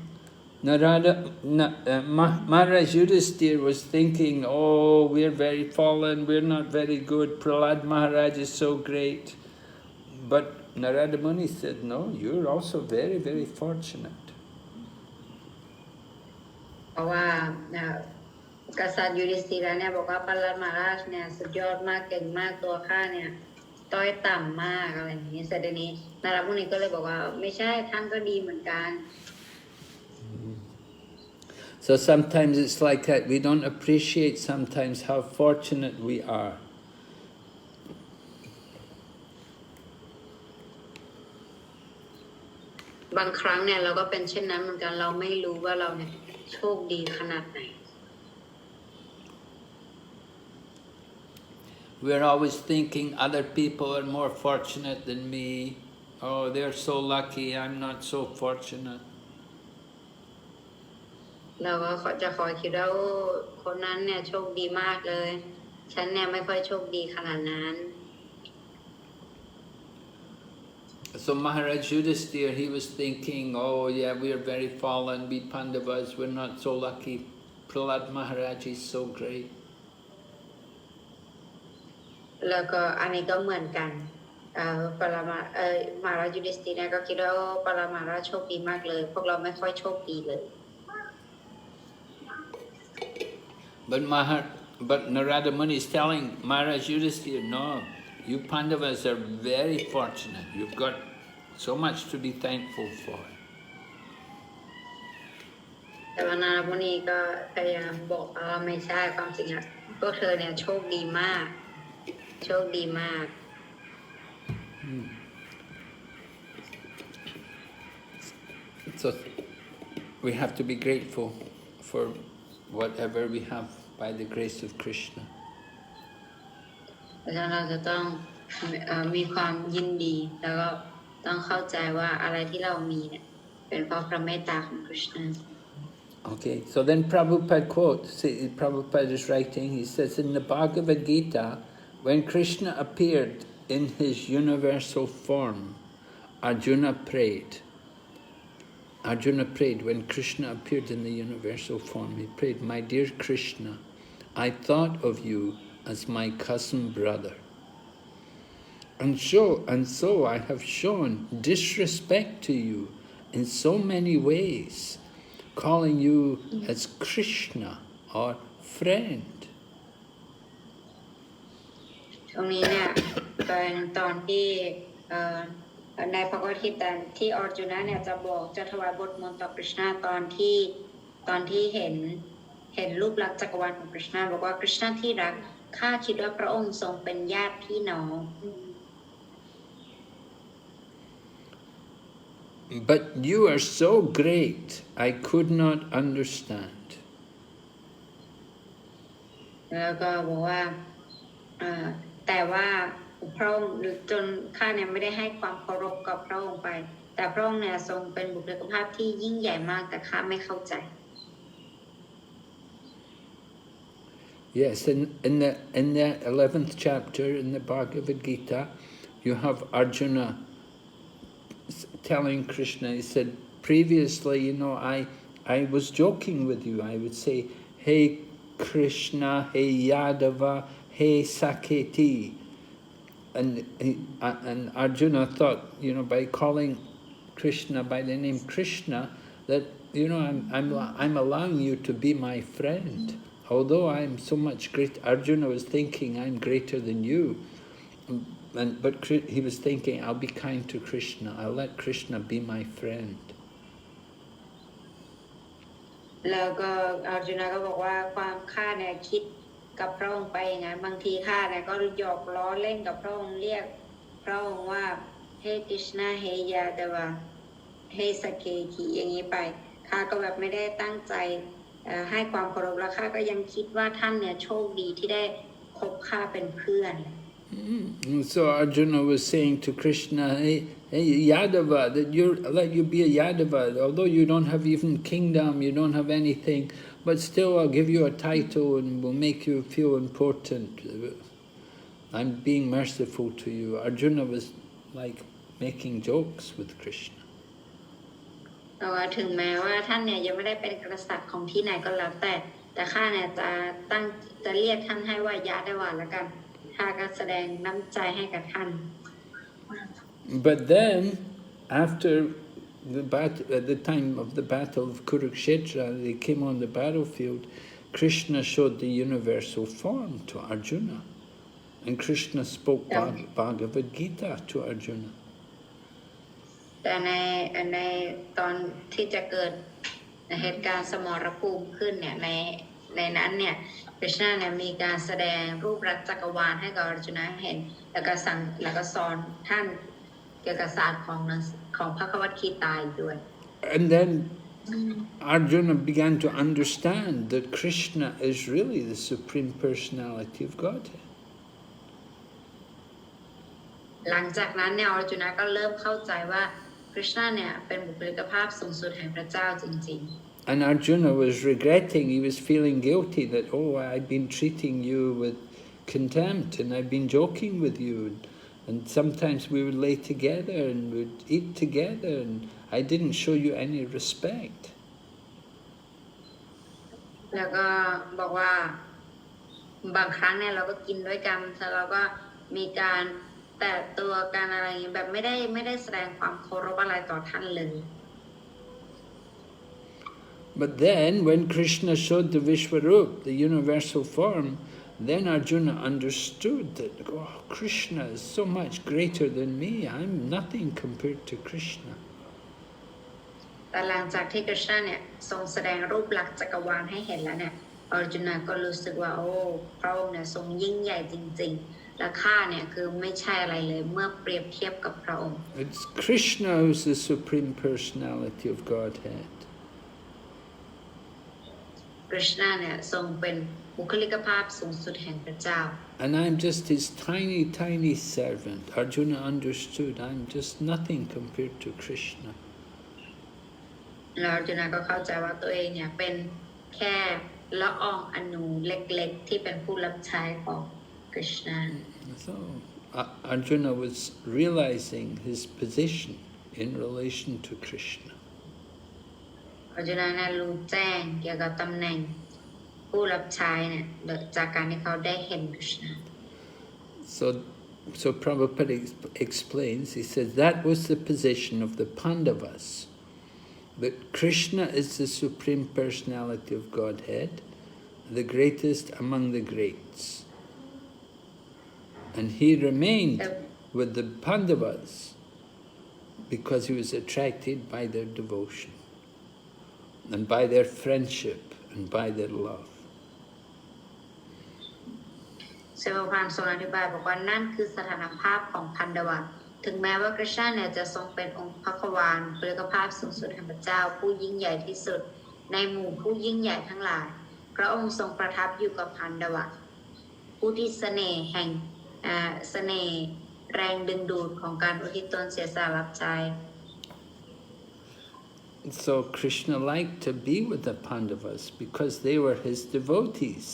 Maharaj Yudhisthira was thinking, oh, we're very fallen, we're not very good, Prahlad Maharaj is so great. But Narada Muni said, no, you're also very, very fortunate. เพราะว่ากษัตริย์ยูริสธีเนี่ยบอกว่าประหลัดมหาราชเนี่ยสุดยอดมากเก่งมากตัวข้าเนี่ยต้อยต่ำมากอะไรอย่างนี้เสร็จทีนี้นารัตมุนีก็เลยบอกว่าไม่ใช่ท่านก็ดีเหมือนกัน So sometimes it's like that. We don't appreciate sometimes how fortunate we are. บางครั้งเนี่ยเราก็เป็นเช่นนั้นเหมือนกันเราไม่รู้ว่าเราเนี่ยโชคดีขนาดไหน We're always thinking other people are more fortunate than me. Oh, they're so lucky, I'm not so fortunate. เราก็จะคอยคิดว่าคนนั้นเนี่ยโชคดีมากเลยฉันเนี่ยไม่ค่อยโชคดีขนาดนั้น So Maharaj Yudhisthira, he was thinking, oh yeah, we're very fallen, we Pandavas, we're not so lucky. Prahlad Maharaj is so great. แล้วก็อันนี้ก็เหมือนกันมหาราชยูริสธีเนี่ยก็คิดว่าปรมาราชโชคดีมากเลยพวกเราไม่ค่อยโชคดีเลย But Narada Muni is telling Maharaj Yudhisthira, no, you Pandavas are very fortunate. You've got so much to be thankful for. แต่ว่านารัตมุนีก็พยายามบอกว่าไม่ใช่ความจริงอ่ะพวกเธอเนี่ยโชคดีมากโชคดีมาก So we have to be grateful for whatever we have by the grace of Krishna. เพราะฉะนั้นเราจะต้องมีความยินดีแล้วก็ต้องเข้าใจว่าอะไรที่เรามีเนี่ยเป็นเพราะพระเมตตาของคริสต์ Okay, so then Prabhupada quotes, Prabhupada is writing, he says in the Bhagavad Gita, when Krishna appeared in his universal form, Arjuna prayed. Arjuna prayed when Krishna appeared in the universal form. He prayed, my dear Krishna, I thought of you as my cousin brother. And so I have shown disrespect to you in so many ways, calling you as Krishna or friend. ตรงนี้เนี่ยเป็นตอนที่ในพระกฐิตที่อร์จุนะเนี่ยจะถวายบทมนต์ต่อคริชนาตอนที่เห็นรูปลักษณ์จักรวาลของคริชนาบอกว่าคริชนาที่รักข้าคิดว่าพระองค์ทรงเป็นญาติพี่น้อง But you are so great, I could not understand. แล้วก็บอกว่าแต่ว่าพระองค์จนข้าเนี่ยไม่ได้ให้ความเคารพกับพระองค์ไปแต่พระองค์เนี่ยทรงเป็นบุคลิกภาพที่ยิ่งใหญ่มากแต่ข้าไม่เข้าใจ Yes, in the 11th chapter in the Bhagavad Gita, you have Arjuna telling Krishna, he said, previously, I was joking with you. I would say, hey Krishna, hey Yadava, hey Saketi. And Arjuna thought, by calling Krishna by the name Krishna, that, I'm allowing you to be my friend. Although I'm so much great, Arjuna was thinking I'm greater than you. But he was thinking, I'll be kind to Krishna. I'll let Krishna be my friend. แล้วก็อาร์จุนาก็บอกว่าความข้าเนี่ยคิดกับพระองค์ไปอย่างนั้นบางทีข้าเนี่ยก็หยอกล้อเล่นกับพระองค์เรียกพระองค์ว่าเฮคริชนาเฮยาดาวาเฮสเกทีอย่างนี้ไป ข้าก็แบบไม่ได้ตั้งใจให้ความเคารพและข้าก็ยังคิดว่าท่านเนี่ยโชคดีที่ได้คบข้าเป็นเพื่อน So Arjuna was saying to Krishna, hey Yadava, that let you be a Yadava, although you don't have even kingdom, you don't have anything, but still I'll give you a title and will make you feel important. I'm being merciful to you. Arjuna was like making jokes with Krishna. แต่ว่าถึงแม้ว่าท่านเนี่ยยังไม่ได้เป็นกษัตริย์ของที่ไหนก็แล้วแต่ข้าเนี่ยจะเรียกท่านให้ว่ายะได้ว่าแล้วกันข้าก็แสดงน้ำใจให้กับท่าน But then, after at the time of the battle of Kurukshetra, they came on the battlefield, Krishna showed the universal form to Arjuna. And Krishna spoke Bhagavad Gita to Arjuna. แต่ในตอนที่จะเกิดเหตุการณ์สมรภูมิขึ้นเนี่ยในนั้นเนี่ยคริชนาเนี่ยมีการแสดงรูปรักจักรวาลให้กับอร์จุนเห็นแล้วก็สอนท่านเกี่ยวกับศาสตร์ของพระคัมภีร์ตายด้วย And then Arjuna began to understand that Krishna is really the Supreme Personality of Godhead. หลังจากนั้นเนี่ยอร์จุนก็เริ่มเข้าใจว่าคริชนาเนี่ยเป็นบุคลิกภาพสูงสุดแห่งพระเจ้าจริงๆ And Arjuna was regretting, he was feeling guilty that, oh, I've been treating you with contempt and I've been joking with you. And sometimes we would lay together and we'd eat together and I didn't show you any respect. แล้วก็บอกว่าบางครั้งเนี่ยเราก็กินด้วยกันแล้วเราก็มีการแตะตัวกันอะไรอย่างเงี้ยแบบไม่ได้แสดงความเคารพอะไรต่อท่านเลย But then when Krishna showed the Vishwarup, the universal form, then Arjuna understood that, oh, Krishna is so much greater than me. I'm nothing compared to Krishna. แต่หลังจากที่คริชนาเนี่ยทรงแสดงรูปลักษณ์จักรวาลให้เห็นแล้วเนี่ยอร์จุนก็รู้สึกว่าโอ้พระองค์เนี่ยทรงยิ่งใหญ่จริงๆและข้าเนี่ยคือไม่ใช่อะไรเลยเมื่อเปรียบเทียบกับพระองค์ It's Krishna who's the Supreme Personality of Godhead. คริชนาเนี่ยทรงเป็นบุคลิกภาพสูงสุดแห่งพระเจ้า And I'm just his tiny, tiny servant. Arjuna understood, I'm just nothing compared to Krishna. แล้วอร์จุนก็เข้าใจว่าตัวเองเนี่ยเป็นแค่ละอองอนูเล็กๆที่เป็นผู้รับใช้ของคริชนา So Arjuna was realizing his position in relation to Krishna. อร์จุนเนี่ยรู้แจ้งเกี่ยวกับตำแหน่งผู้รับใช้เนี่ยจากการที่เขาได้เห็นคริชนา So Prabhupada explains, he says, that was the position of the Pandavas. That Krishna is the Supreme Personality of Godhead, the greatest among the greats. And he remained with the Pandavas because he was attracted by their devotion and by their friendship and by their love. เซลล์พานทรงอธิบายบอกว่านั่นคือสถานภาพของพันดวะถึงแม้ว่าคริชนาเนี่ยจะทรงเป็นองค์พระควานบุคลิกภาพสูงสุดแห่งพระเจ้าผู้ยิ่งใหญ่ที่สุดในหมู่ผู้ยิ่งใหญ่ทั้งหลายพระองค์ทรงประทับอยู่กับพันดวะผู้ที่เสน่ห์แห่งเสน่ห์แรงดึงดูดของการอุทิศตนเสียสละรับใช้ So Krishna liked to be with the Pandavas because they were his devotees,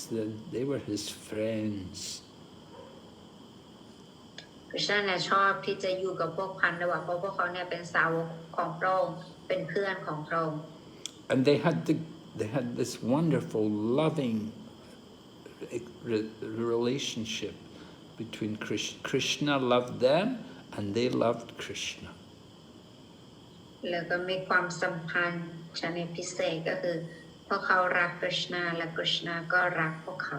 they were his friends. คริชนาเนี่ยชอบที่จะอยู่กับพวกพันดวะเพราะพวกเขาเนี่ยเป็นสาวกของพระองค์เป็นเพื่อนของพระองค์ And they had this wonderful, loving relationship between Krishna. Krishna loved them and they loved Krishna. แล้วก็มีความสัมพันธ์ชนิดพิเศษก็คือพวกเขารักคริชนาและคริชนาก็รักพวกเขา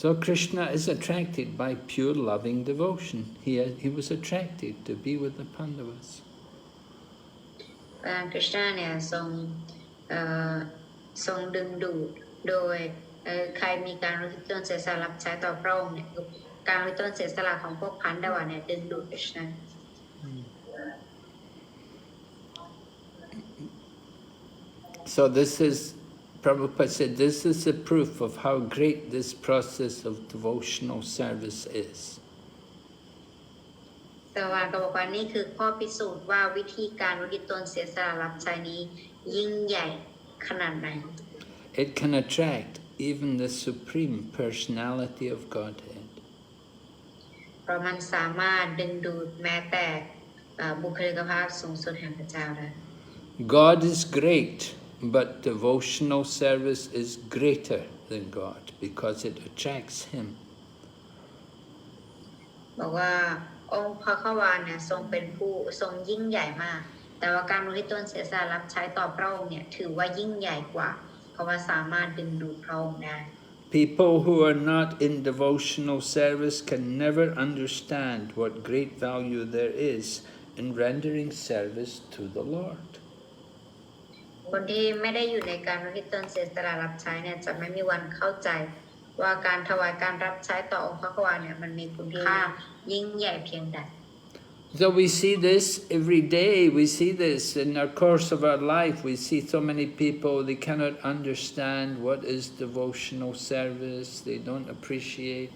So Krishna is attracted by pure loving devotion. He was attracted to be with the Pandavas. คริชนาเนี่ยทรงดึงดูดโดยใครมีการอุทิศตนเสียสละรับใช้ต่อพระองค์เนี่ยการอุทิศตนเสียสละของพวกพันดวะเนี่ยดึงดูดคริชนา So this is, Prabhupada said, this is a proof of how great this process of devotional service is. แต่ว่าก็บอกว่านี่คือข้อพิสูจน์ว่าวิธีการอุทิศตนเสียสละรับใช้นี้ยิ่งใหญ่ขนาดไหน It can attract even the Supreme Personality of Godhead. เพราะมันสามารถดึงดูดแม้แต่บุคลิกภาพสูงสุดแห่งพระเจ้าได้ God is great, but devotional service is greater than God because it attracts Him. บอกว่าองค์พระขวานเนี่ยทรงเป็นผู้ทรงยิ่งใหญ่มากแต่ว่าการอุทิศตนเสียสละรับใช้ต่อพระองค์เนี่ยถือว่ายิ่งใหญ่กว่าเพราะว่าสามารถดึงดูดพระองค์ได้ People who are not in devotional service can never understand what great value there is in rendering service to the Lord. คนที่ไม่ได้อยู่ในการอุทิศตนเสียสละรับใช้เนี่ยจะไม่มีวันเข้าใจว่าการถวายการรับใช้ต่อองค์พระขวานเนี่ยมันมีคุณค่ายิ่งใหญ่เพียงใด So we see this every day, we see this in our course of our life, we see so many people, they cannot understand what is devotional service, they don't appreciate.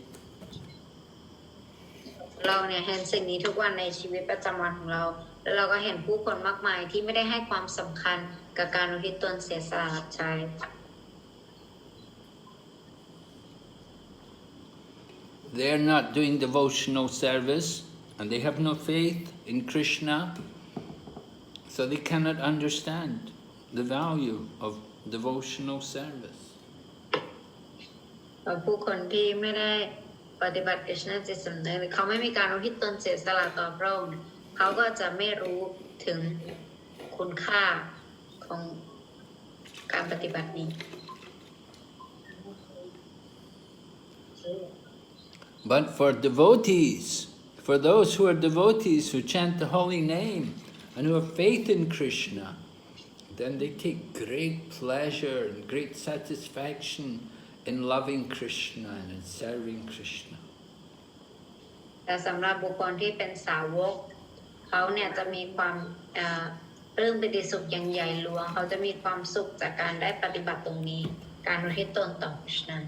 เราเนี่ยเห็นสิ่งนี้ทุกวันในชีวิตประจำวันของเราแล้วเราก็เห็นผู้คนมากมายที่ไม่ได้ให้ความสำคัญกับการอุทิศตนเสียสละรับใช้ They are not doing devotional service and they have no faith in Krishna, so they cannot understand the value of devotional service. ผู้คนที่ไม่ได้ปฏิบัติกฤษณจิตสำนึกเขาไม่มีการอุทิศตนเสียสละต่อพระองค์เขาก็จะไม่รู้ถึงคุณค่าของการปฏิบัตินี้ But for devotees, for those who are devotees who chant the holy name and who have faith in Krishna, then they take great pleasure and great satisfaction in loving Krishna and in serving Krishna. แต่สำหรับบุคคลที่เป็นสาวกเขาเนี่ยจะมีความปลื้มปิติสุขอย่างใหญ่หลวงเขาจะมีความสุขจากการได้ปฏิบัติตรงนี้การอุทิศตนต่อพระ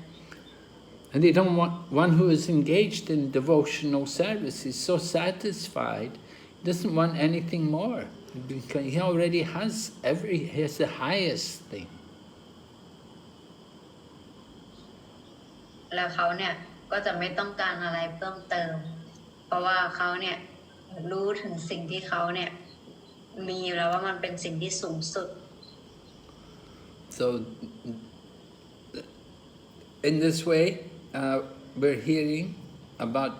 And they don't want one who is engaged in devotional service is so satisfied, he doesn't want anything more. Because he already has he has the highest thing. แล้วเขาเนี่ยก็จะไม่ต้องการอะไรเพิ่มเติมเพราะว่าเขาเนี่ยรู้ถึงสิ่งที่เขาเนี่ยมีอยู่แล้วว่ามันเป็นสิ่งที่สูงสุด So in this way, we're hearing about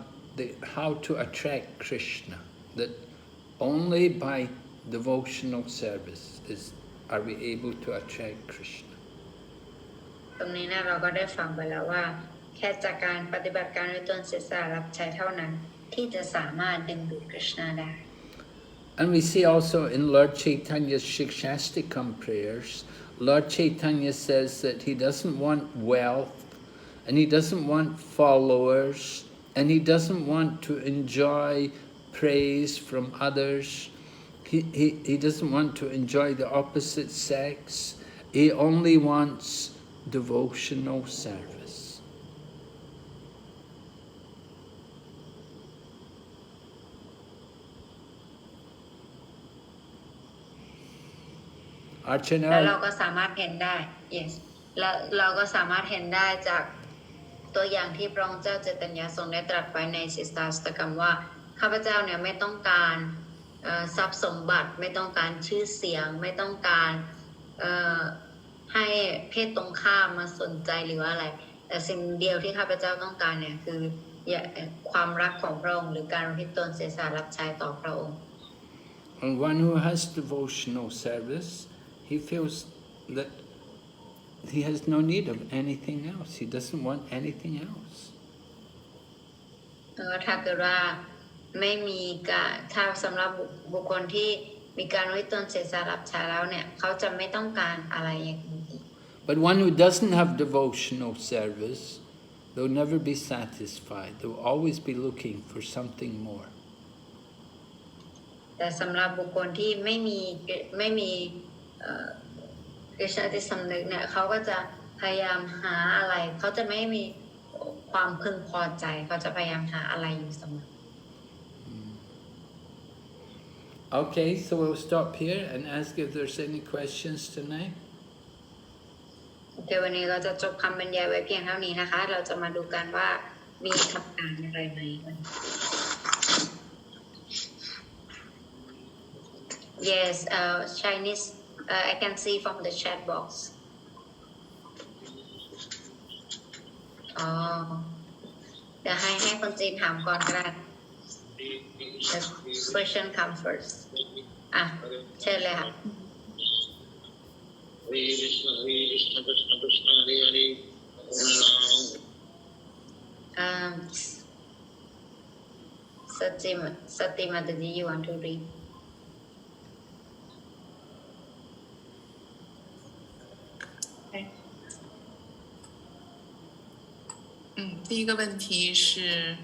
how to attract Krishna. That only by devotional service are we able to attract Krishna. ตรงนี้นะเราก็ได้ฟังไปแล้วว่าแค่จากการปฏิบัติการด้วยตนเสียสละรับใช้เท่านั้นที่จะสามารถดึงดูดกฤษณะได้ And we see also in Lord Chaitanya's Shikshastikam prayers, Lord Chaitanya says that he doesn't want wealth, and he doesn't want followers, and he doesn't want to enjoy praise from others. He doesn't want to enjoy the opposite sex. He only wants devotional service. Archana. แล้วเราก็สามารถเห็นได้ yes แล้วเราก็สามารถเห็นได้จากตัวอย่างที่พระองค์เจ้าเจตญาทรงได้ตรัสไว้ในศิสตาสตกรรมว่าข้าพเจ้าเนี่ยไม่ต้องการทรัพย์สมบัติไม่ต้องการชื่อเสียงไม่ต้องการให้เพศตรงข้ามมาสนใจหรือว่าอะไรแต่สิ่งเดียวที่ข้าพเจ้าต้องการเนี่ยคือความรักของพระองค์หรือการอุทิศตนเสียสละรับใช้ต่อพระองค์ And one who has devotional service, he feels that he has no need of anything else. He doesn't want anything else. ถ้าเกิดว่าไม่มีการถ้าสำหรับบุคคลที่มีการอุทิศตนเสียสละรับใช้แล้วเนี่ยเขาจะไม่ต้องการอะไรอย่างอื่น But one who doesn't have devotional service, they'll never be satisfied. They'll always be looking for something more. แต่สำหรับบุคคลที่ไม่มี คือสติสำนึกเนี่ยเขาก็จะพยายามหาอะไรเขาจะไม่มีความพึงพอใจเขาจะพยายามหาอะไรอยู่เสมอ Okay, so we'll stop here and ask if there's any questions tonight. โอเควันนี้เราจะจบคำบรรยายไว้เพียงเท่านี้นะคะเราจะมาดูกันว่ามีคำถามอะไรไหม Yes Chinese I can see from the chat box อ๋อเดี๋ยวให้คนจีนถามก่อนก็ได้ The question come first อ่ะเชิญเลยค่ะ Hare Krishna Krishna Krishna Hare Hare Satima Didi you want to read 第一个问题是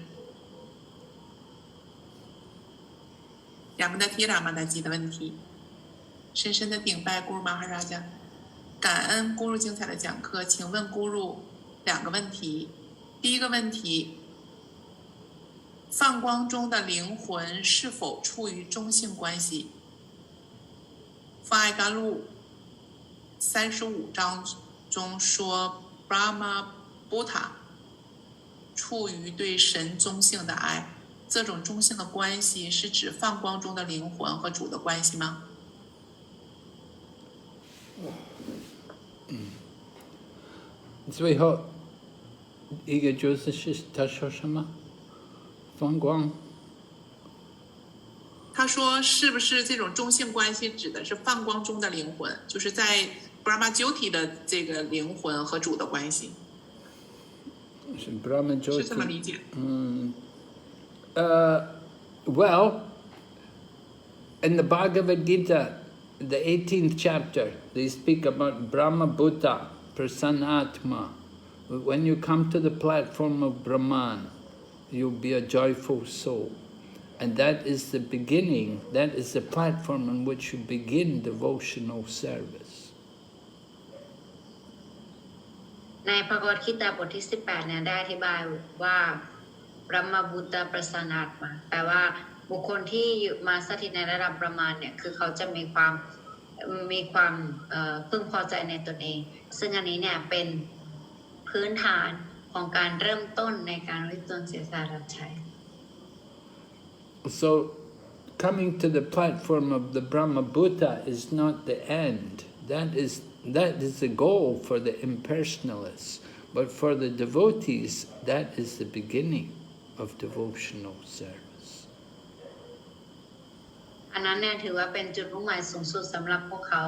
亚穆达提拉玛达基的问题。深深的顶拜咕噜玛哈拉加，感恩咕噜精彩的讲课。请问咕噜两个问题。第一个问题，放光中的灵魂是否处于中性关系？放爱甘露35章中说 Brahma Buddha 处于对神中性的爱，这种中性的关系是指放光中的灵魂和主的关系吗？最后一个就是他说什么？放光。他说是不是这种中性关系指的是放光中的灵魂，就是在 Brahma Jyoti 的这个灵魂和主的关系？是 Brahma Jyoti 是这么理解。Well, in the Bhagavad Gita, the 18th chapter, they speak about Brahma Bhuta, Prasanatma. When you come to the platform of Brahman, you'll be a joyful soul. And that is the beginning, that is the platform on which you begin devotional service. ในพระกวดคิตาบทที่18เนี่ยได้อธิบายว่าพระมบุตตประสนาตมาแปลว่าบุคคลที่มาสถิตในระดับประมาณเนี่ยคือเขาจะมีความพึงพอใจในตนเองซึ่งอันนี้เนี่ยเป็นพื้นฐานของการเริ่มต้นในการวิตนเสียสละรับใช้ So coming to the platform of the Brahma Bhuta is not the end. That is the goal for the impersonalists. But for the devotees, that is the beginning of devotional service. อันนั้นเนี่ยถือว่าเป็นจุดมุ่งหมายสูงสุดสำหรับพวกเขา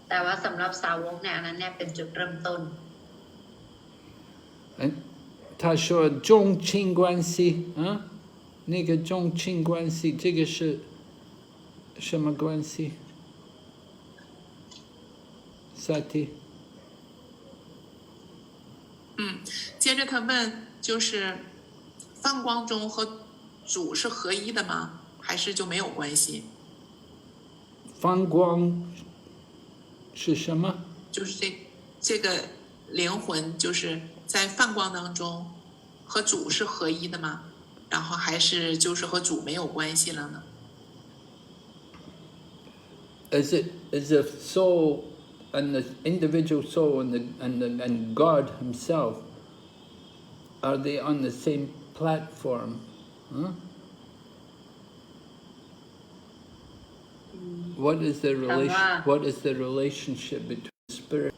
แต่ว่าสำหรับสาวกเนี่ยอันนั้นเนี่ยเป็นจุดเริ่มต้น 他说中亲关系啊，那个中亲关系，这个是什么关系？萨提。接着他问，就是放光中和主是合一的吗？还是就没有关系？放光是什么？就是这个灵魂就是在放光当中和主是合一的吗？然后还是就是和主没有关系了呢？ Is the soul and the individual soul and God Himself, are they on the same platform? Huh? What is the relationship between spirit?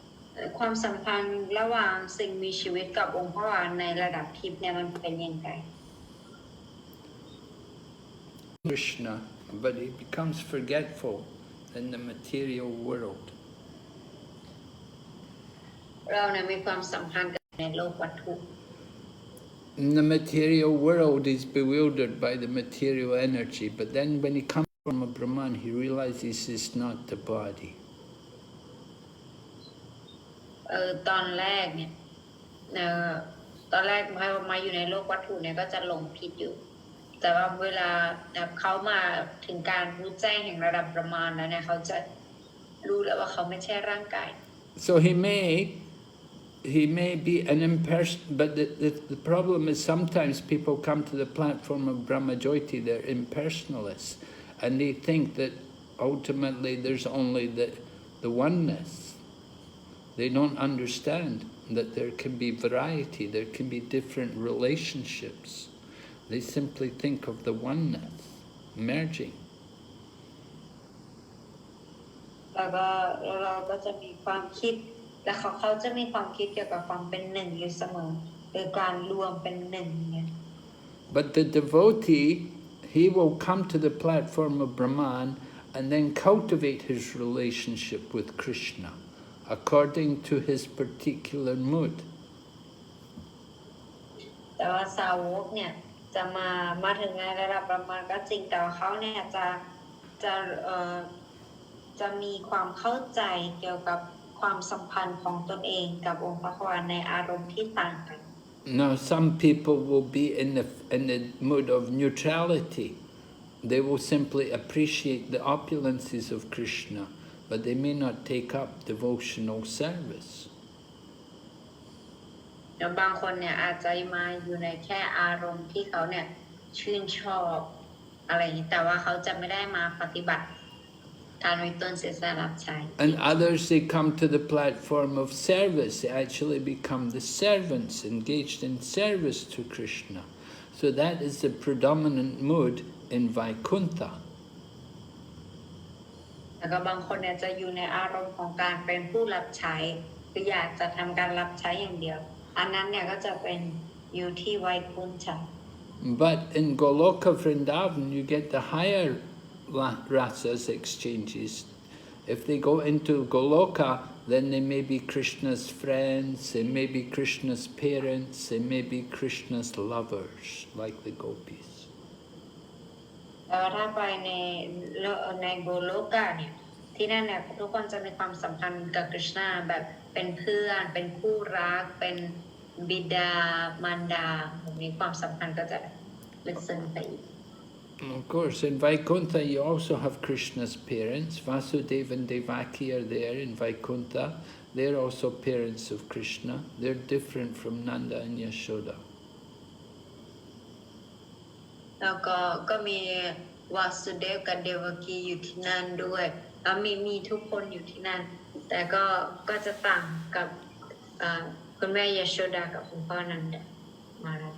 ความสัมพันธ์ระหว่างสิ่งมีชีวิตกับองค์พระวานในระดับทิพย์เนี่ยมันเป็นยังไง Krishna, but he becomes forgetful in the material world. เราเนี่ยมีความสัมพันธ์กันในโลกวัตถุ In the material world, he's bewildered by the material energy, but then when he comes from a Brahman, he realizes it's not the body. ตอนแรกเนี่ยตอนแรกมาอยู่ในโลกวัตถุเนี่ยก็จะหลงผิดอยู่แต่ว่าเวลาเขามาถึงการรู้แจ้งแห่งระดับประมาณแล้วเนี่ยเขาจะรู้แล้วว่าเขาไม่ใช่ร่างกาย So he may be an imperson, but the problem is sometimes people come to the platform of Brahmajyoti, they're impersonalists, and they think that ultimately there's only the oneness. They don't understand that there can be variety, there can be different relationships. They simply think of the oneness, merging. แล้วก็เราก็จะมีความคิดและเขาจะมีความคิดเกี่ยวกับความเป็นหนึ่งอยู่เสมอหรือการรวมเป็นหนึ่งเนี่ย But the devotee, he will come to the platform of Brahman and then cultivate his relationship with Krishna according to his particular mood. แต่ว่าสาวกเนี่ยจะมาถึงในระดับประมาณก็จริงแต่ว่าเขาเนี่ยจะมีความเข้าใจเกี่ยวกับความสัมพันธ์ของตนเองกับองค์พระควานในอารมณ์ที่ต่างกัน Now some people will be in the mood of neutrality. They will simply appreciate the opulences of Krishna, but they may not take up devotional service. แล้วบางคนเนี่ยอาจจะมาอยู่ในแค่อารมณ์ที่เขาเนี่ยชื่นชอบอะไรอย่างนี้แต่ว่าเขาจะไม่ได้มาปฏิบัติการวิตนเสียสละรับใช้ And others, they come to the platform of service. They actually become the servants engaged in service to Krishna. So that is the predominant mood in Vaikuntha. แล้วก็บางคนเนี่ยจะอยู่ในอารมณ์ของการเป็นผู้รับใช้คืออยากจะทำการรับใช้อย่างเดียวอันนั้นเนี่ยก็จะเป็นอยู่ที่ไวกุนทะ But in Goloka Vrindavan, you get the higher rasas exchanges. If they go into Goloka, then they may be Krishna's friends, they may be Krishna's parents, they may be Krishna's lovers, like the gopis. ถ้าไปในโกโลกาเนี่ยที่นั่นเนี่ยทุกคนจะมีความสัมพันธ์กับกฤษณาแบบเป็นเพื่อนเป็นคู่รักเป็นบิดามารดามีความสัมพันธ์ก็จะลึกซึ้งไปอีก Of course, in Vaikuntha you also have Krishna's parents. Vasudeva and Devaki are there in Vaikuntha. They're also parents of Krishna. They're different from Nanda and Yashoda. แล้วก็มีวาสุเดฟกับเดวกีอยู่ที่นั่นด้วยแล้วมีทุกคนอยู่ที่นั่นแต่ก็จะต่างกับคุณแม่ยโชดากับคุณพ่อนันดามาแล้ว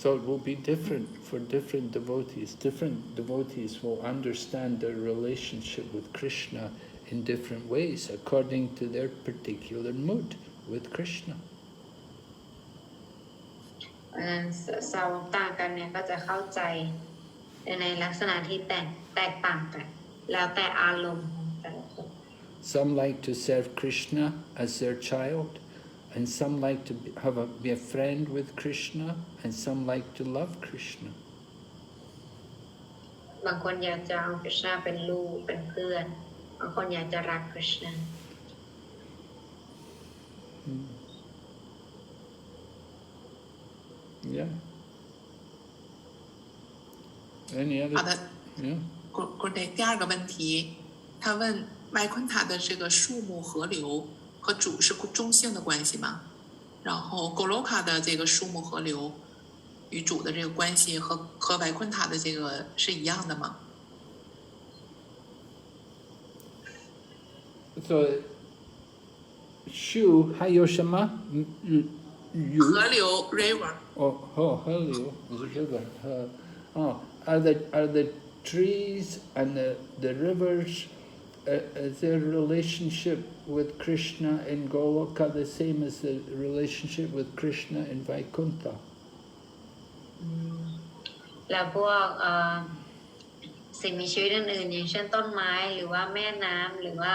So it will be different for different devotees. Different devotees will understand their relationship with Krishna in different ways according to their particular mood with Krishna. สาวกต่างกันเนี่ยก็จะเข้าใจในลักษณะที่แตกต่างกันแล้วแต่อารมณ์ของแต่ละคน Some like to serve Krishna as their child, and some like to be a friend with Krishna, and some like to love Krishna. บางคนอยากจะเอากฤษณาเป็นลูกเป็นเพื่อนบางคนอยากจะรักกฤษณา Yeah. Any other? 好的 Yeah. 滚得第二个问题，他问外昆塔的这个树木河流和主是中性的关系吗？然后 Goloka 的这个树木河流与主的这个关系和外昆塔的这个是一样的吗？ So, Shu, 还有什么？河流 river Oh, hello, the river. Are the trees and the rivers, is their relationship with Krishna in Goloka the same as the relationship with Krishna in Vaikuntha? แล้วพวกสิ่งมีชีวิตอื่นๆอย่างเช่นต้นไม้หรือว่าแม่น้ำหรือว่า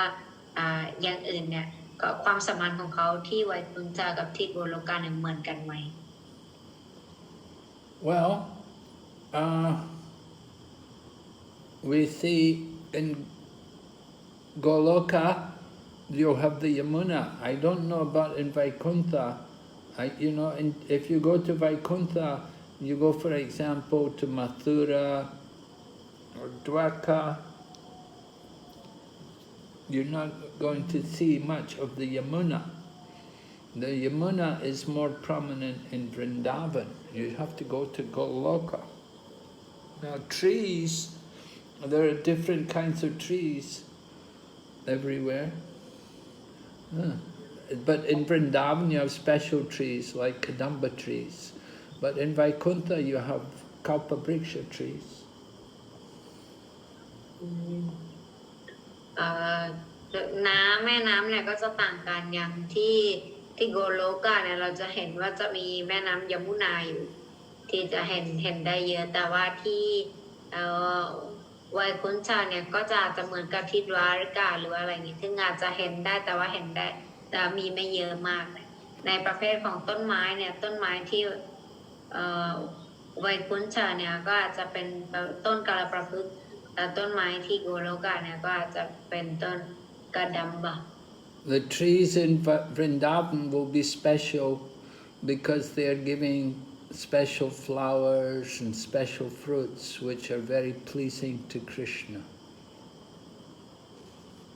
อย่างอื่นเนี่ยก็ความสัมพันธ์ของเขาที่ไวกุนทากับที่โกโลกาเนี่ยเหมือนกันไหม Well, we see in Goloka you have the Yamuna. I don't know about in Vaikuntha. If you go to Vaikuntha, you go, for example, to Mathura, or Dwarka, you're not going to see much of the Yamuna. The Yamuna is more prominent in Vrindavan. You have to go to Goloka. Now trees, there are different kinds of trees everywhere. But in Vrindavan you have special trees like Kadamba trees. But in Vaikuntha you have Kalpabriksha trees. น้ำแม่น้ำเนี่ยก็จะต่างกันอย่างที่โกโลกาเนี่ยเราจะเห็นว่าจะมีแม่น้ำยมุนาอยู่ที่จะเห็นได้เยอะแต่ว่าที่ไวคุนชาเนี่ยก็จะเหมือนกับที่ดวาริกาหรืออะไรอย่างงี้ซึ่งอาจจะเห็นได้แต่ว่าเห็นได้แต่มีไม่เยอะมากในประเภทของต้นไม้เนี่ยต้นไม้ที่ไวคุนชาเนี่ยก็อาจจะเป็นต้นกาลประพฤกษ์แต่ต้นไม้ที่โกโลกาเนี่ยก็อาจจะเป็นต้นกระดัมบะ The trees in Vrindavan will be special because they are giving special flowers and special fruits which are very pleasing to Krishna.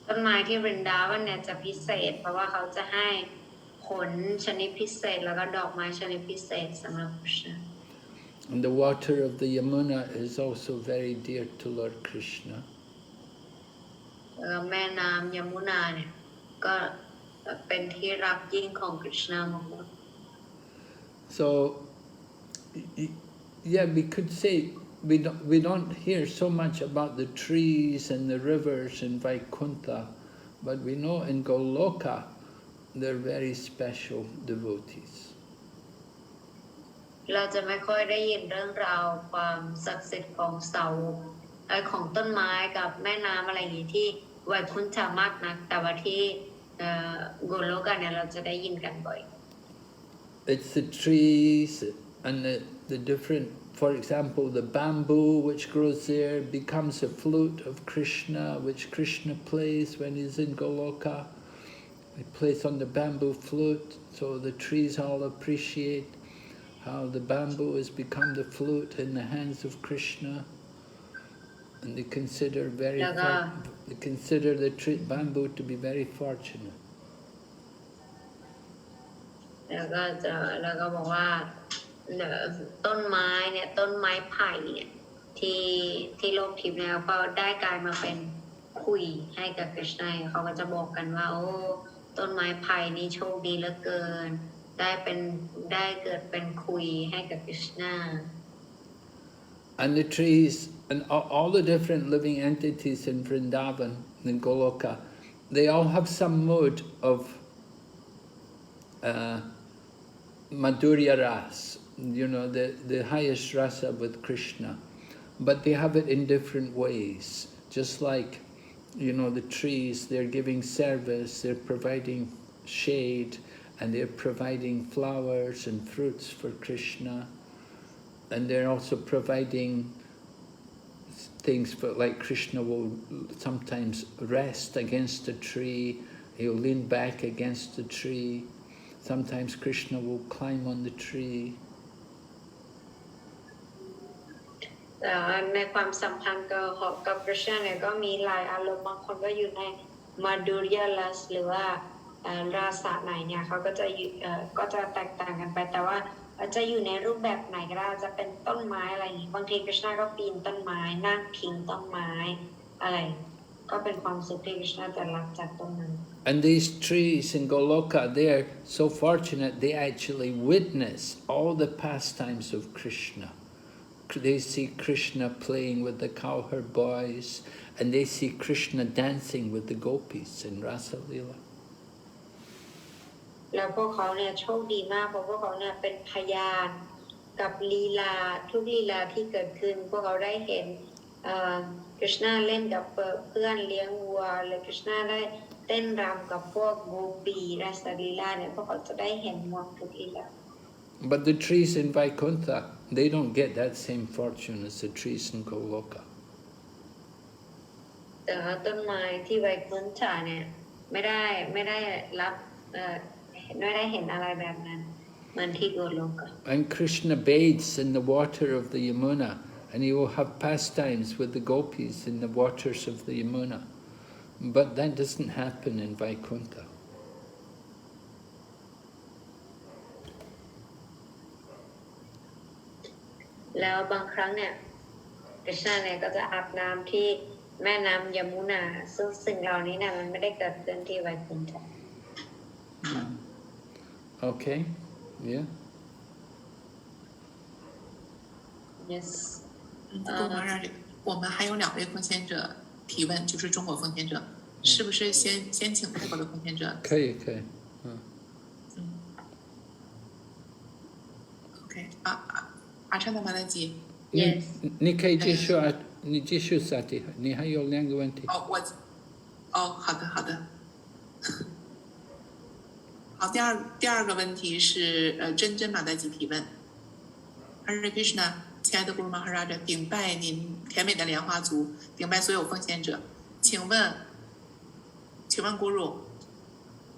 ต้นไม้ที่บรินดาวันเนี่ยจะพิเศษเพราะว่าเขาจะให้ผลชนิดพิเศษแล้วก็ดอกไม้ชนิดพิเศษสำหรับคริชนา And the water of the Yamuna is also very dear to Lord Krishna. แม่น้ำยมุนาเนี่ยก็เป็นที่รักยิ่งของคริชนามาก So, yeah, we could say we don't hear so much about the trees and the rivers in Vaikuntha, but we know in Goloka they're very special devotees. เราจะไม่ค่อยได้ยินเรื่องราวความศักดิ์สิทธิ์ของเสาของต้นไม้กับแม่น้ำอะไรอย่างนี้ที่ไวคุนชามากนักแต่ว่าที่โกโลกาเนี่ยเราจะได้ยินกันบ่อย It's the trees and the different, for example, the bamboo which grows there becomes a flute of Krishna, which Krishna plays when he's in Goloka. He plays on the bamboo flute, so the trees all appreciate how the bamboo has become the flute in the hands of Krishna. And they consider the bamboo to be very fortunate. แล้วก็บอกว่าต้นไม้เนี่ยต้นไม้ไผ่เนี่ยที่โลกทิพย์เนี่ยก็ได้กลายมาเป็นขุยให้กับคริชนาเขาก็จะบอกกันว่าโอ้ต้นไม้ไผ่นี่โชคดีเหลือเกินได้เกิดเป็นขุยให้กับคริชนา And the trees and all the different living entities in Vrindavan, in Goloka, they all have some mode of Madhurya Ras, you know, the highest rasa with Krishna. But they have it in different ways. Just like, you know, the trees, they're giving service, they're providing shade, and they're providing flowers and fruits for Krishna. And they're also providing things for, like Krishna will sometimes rest against a tree, he'll lean back against the tree. Sometimes Krishna will climb on the tree. ในความสัมพันธ์กับคริชนาเนี่ยก็มีหลายอารมณ์บางคนก็อยู่ในมาดูริยาลัสหรือว่าราสะไหนเนี่ยเขาก็จะแตกต่างกันไปแต่ว่าจะอยู่ในรูปแบบไหนก็ได้จะเป็นต้นไม้อะไรอย่างนี้บางทีคริชนาก็ปีนต้นไม้นั่งพิงต้นไม้อะไรก็เป็นความสุขที่คริชนาจะรับจากต้นนั้น And these trees in Goloka, they're so fortunate, they actually witness all the pastimes of Krishna. They see Krishna playing with the cowherd boys, and they see Krishna dancing with the gopis in Rasa Leela. แล้วพวกเขาเนี่ยโชคดีมากเพราะพวกเขาเนี่ยเป็นพยานกับลีลาทุกลีลาที่เกิดขึ้นพวกเขาได้เห็นคริชนาเล่นกับเพื่อนเลี้ยงวัวหรือคริชนาได้เต้นรำกับพวกโกปีราสลีลาเนี่ยพวกเขาจะได้เห็นหมดทุกลีลา But the trees in Vaikuntha, they don't get that same fortune as the trees in Goloka. แต่ต้นไม้ที่ไวคุนชาเนี่ยไม่ได้รับไม่ได้เห็นอะไรแบบนั้นเหมือนที่โกโลก And Krishna bathes in the water of the Yamuna, and he will have pastimes with the gopis in the waters of the Yamuna. But that doesn't happen in Vaikuntha. แล้วบางครั้งเนี่ยกฤษณะเนี่ยก็จะอาบน้ำที่แม่น้ำยมุนาซึ่งสิ่งเหล่านี้เนี่ยมันไม่ได้เกิดขึ้นที่ไวกุนทะ Okay, yeah. yes 公马让我们还有2位奉献者提问，就是中国奉献者，是不是先请泰国的奉献者？可以。OK 阿昌的马达吉。yes 你可以继续啊，你继续萨提，你还有2个问题。好的。好，第二个问题是真马达吉提问。Hare Krishna， 亲爱的 Guru Maharaja， 顶拜您甜美的莲花足，顶拜所有奉献者。请问 Guru，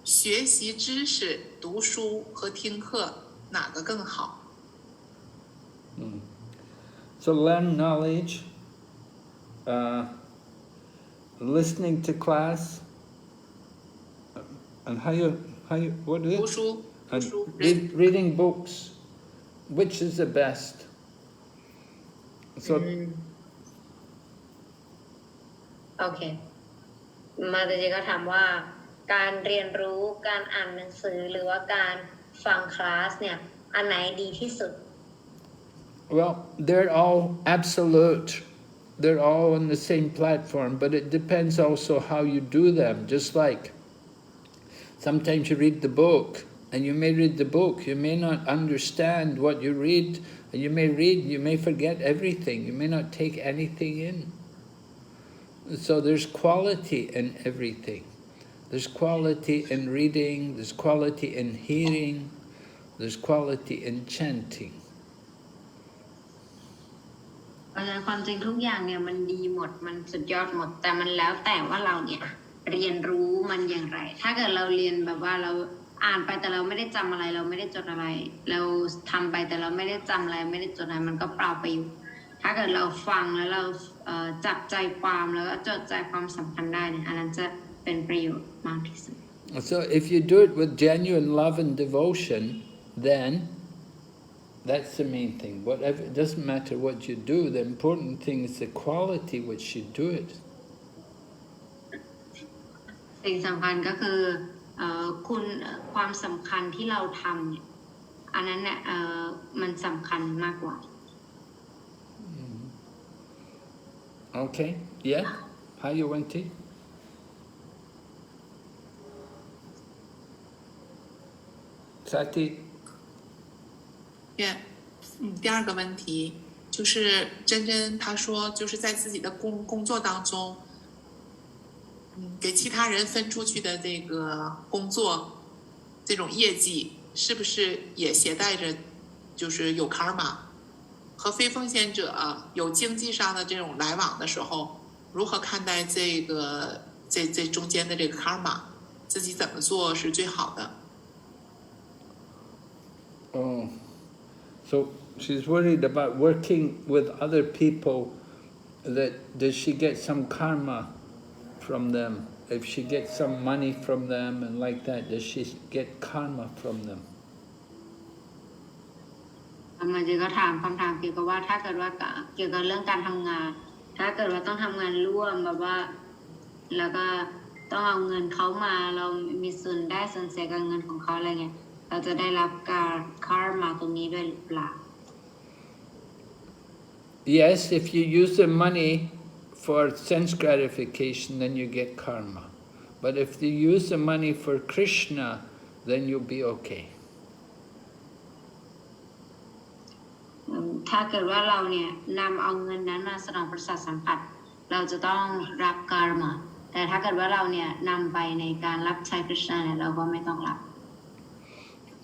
学习知识、读书和听课哪个更好？So learn knowledge, listening to class, and what is it? 读书 reading books. Which is the best? So. โอเคมาตาจีก็ถามว่าการเรียนรู้การอ่านหนังสือหรือว่าการฟังคลาสเนี่ยอันไหนดีที่สุด Well, they're all absolute. They're all on the same platform, but it depends also how you do them. Just like sometimes you read the book, and you may read the book, you may not understand what you read, and you may forget everything, you may not take anything in. So there's quality in everything. There's quality in reading, there's quality in hearing, there's quality in chanting. เพราะฉะนั้นความจริงทุกอย่างเนี่ยมันดีหมดมันสุดยอดหมดแต่มันแล้วแต่ว่าเราเนี่ยเรียนรู้มันอย่างไรถ้าเกิดเราเรียนแบบว่าเราอ่านไปแต่เราไม่ได้จำอะไรเราไม่ได้จดอะไรเราทำไปแต่เราไม่ได้จำอะไรไม่ได้จดอะไรมันก็เปล่าประโยชน์ถ้าเกิดเราฟังแล้วเราจับใจความแล้วก็จดใจความสำคัญได้เนี่ยอันนั้นจะเป็นประโยชน์มากที่สุด So if you do it with genuine love and devotion, then that's the main thing. Whatever, it doesn't matter what you do, the important thing is the quality which you do it. สิ่งสำคัญก็คือคุณความสำคัญที่เราทำเนี่ยอันนั้นเนี่ยมันสำคัญมากกว่า Okay, yeah? How you went to? Sati? 第二个问题就是真他说就是在自己的工作当中给其他人分出去的这个工作这种业绩是不是也携带着就是有卡玛和非奉献者有经济上的这种来往的时候如何看待这个这中间的这个卡玛自己怎么做是最好的 Oh, so she's worried about working with other people. Does she get some karma from them? If she gets some money from them and like that, does she get karma from them? มันจะก็ถามคำถามเกี่ยวกับว่าถ้าเกิดว่าเกี่ยวกับเรื่องการทำงานถ้าเกิดว่าต้องทำงานร่วมแบบว่าแล้วก็ต้องเอาเงินเขามาเรามีส่วนได้ส่วนเสียกับเงินของเขาอะไรเงี้ยเราจะได้รับการคาร์มาตรงนี้ด้วยหรือเปล่า Yes, if you use the money for sense gratification, then you get karma. But if you use the money for Krishna, then you'll be okay. ถ้าเกิดว่าเราเนี่ยนำเอาเงินนั้นมาสนองประสาทสัมผัสเราจะต้องรับการมาแต่ถ้าเกิดว่าเราเนี่ยนำไปในการรับใช้คริสต์เนี่ยเราก็ไม่ต้องรับ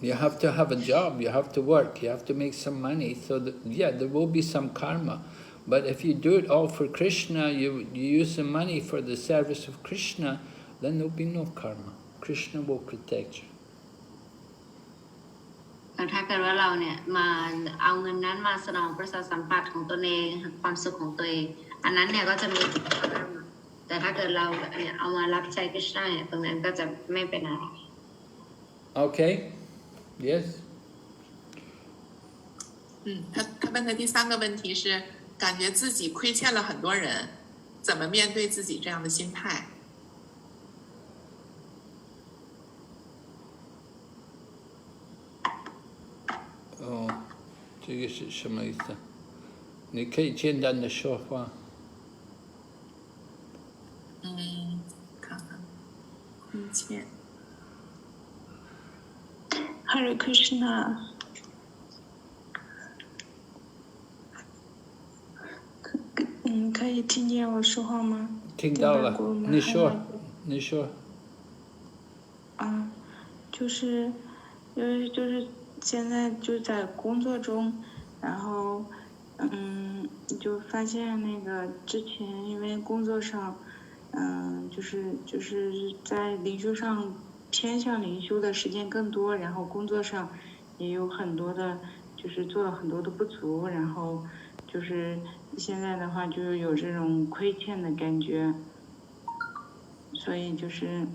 You have to have a job, you have to work, you have to make some money, so that, yeah, there will be some karma. But if you do it all for Krishna, you use the money for the service of Krishna, then there will be no karma. Krishna will protect you. แต่ถ้าเกิดว่าเราเนี่ยมาเอาเงินนั้นมาสนองประสาทสัมผัสของตนเองความสุขของตัวเองอันนั้นเนี่ยก็จะมีแต่ถ้าเกิดเราเนี่ยเอามารับใช้คริสต์มาเนี่ยตรงนั้นก็จะไม่เป็นอะไร Okay. Yes. 他问的第三个问题是，感觉自己亏欠了很多人，怎么面对自己这样的心态？哦，这个是什么意思？你可以简单的说话。看看，亏欠。Hare Krishna，可以听见我说话吗？听到了，你说，你说。就是现在就在工作中，然后就发现那个之前因为工作上，就是在灵修上偏向灵修的时间更多，然后工作上也有很多的，就是做了很多的不足，然后就是现在的话就有这种亏欠的感觉，所以就是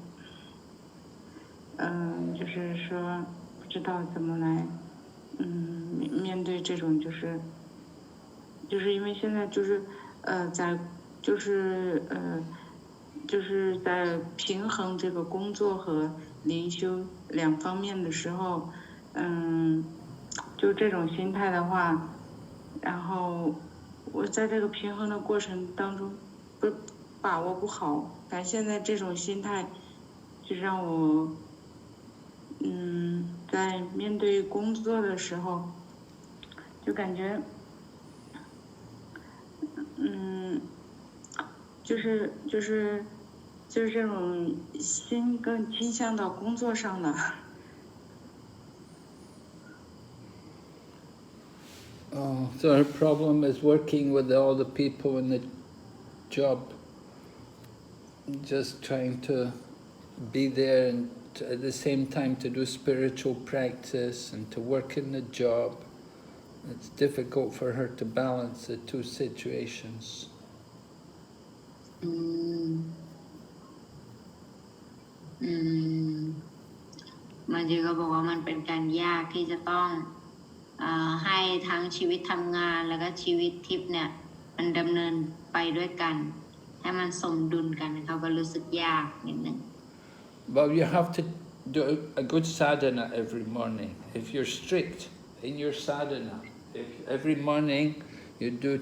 就是说不知道怎么来面对这种就是因为现在就是在就是在平衡这个工作和灵修两方面的时候，就这种心态的话，然后我在这个平衡的过程当中不把握不好，但现在这种心态就让我在面对工作的时候就感觉就是这种心更倾向到工作上了。Oh, so her problem is working with all the people in the job, just trying to be there and at the same time to do spiritual practice and to work in the job. It's difficult for her to balance the two situations. มันจีก็บอกว่ามันเป็นการยากที่จะต้องให้ทั้งชีวิตทำงานแล้วก็ชีวิตทิพย์เนี่ยมันดำเนินไปด้วยกันให้มันสมดุลกันเขาก็รู้สึกยากนิดนึง Well, you have to do a good sadhana every morning. If you're strict in your sadhana, if every morning you do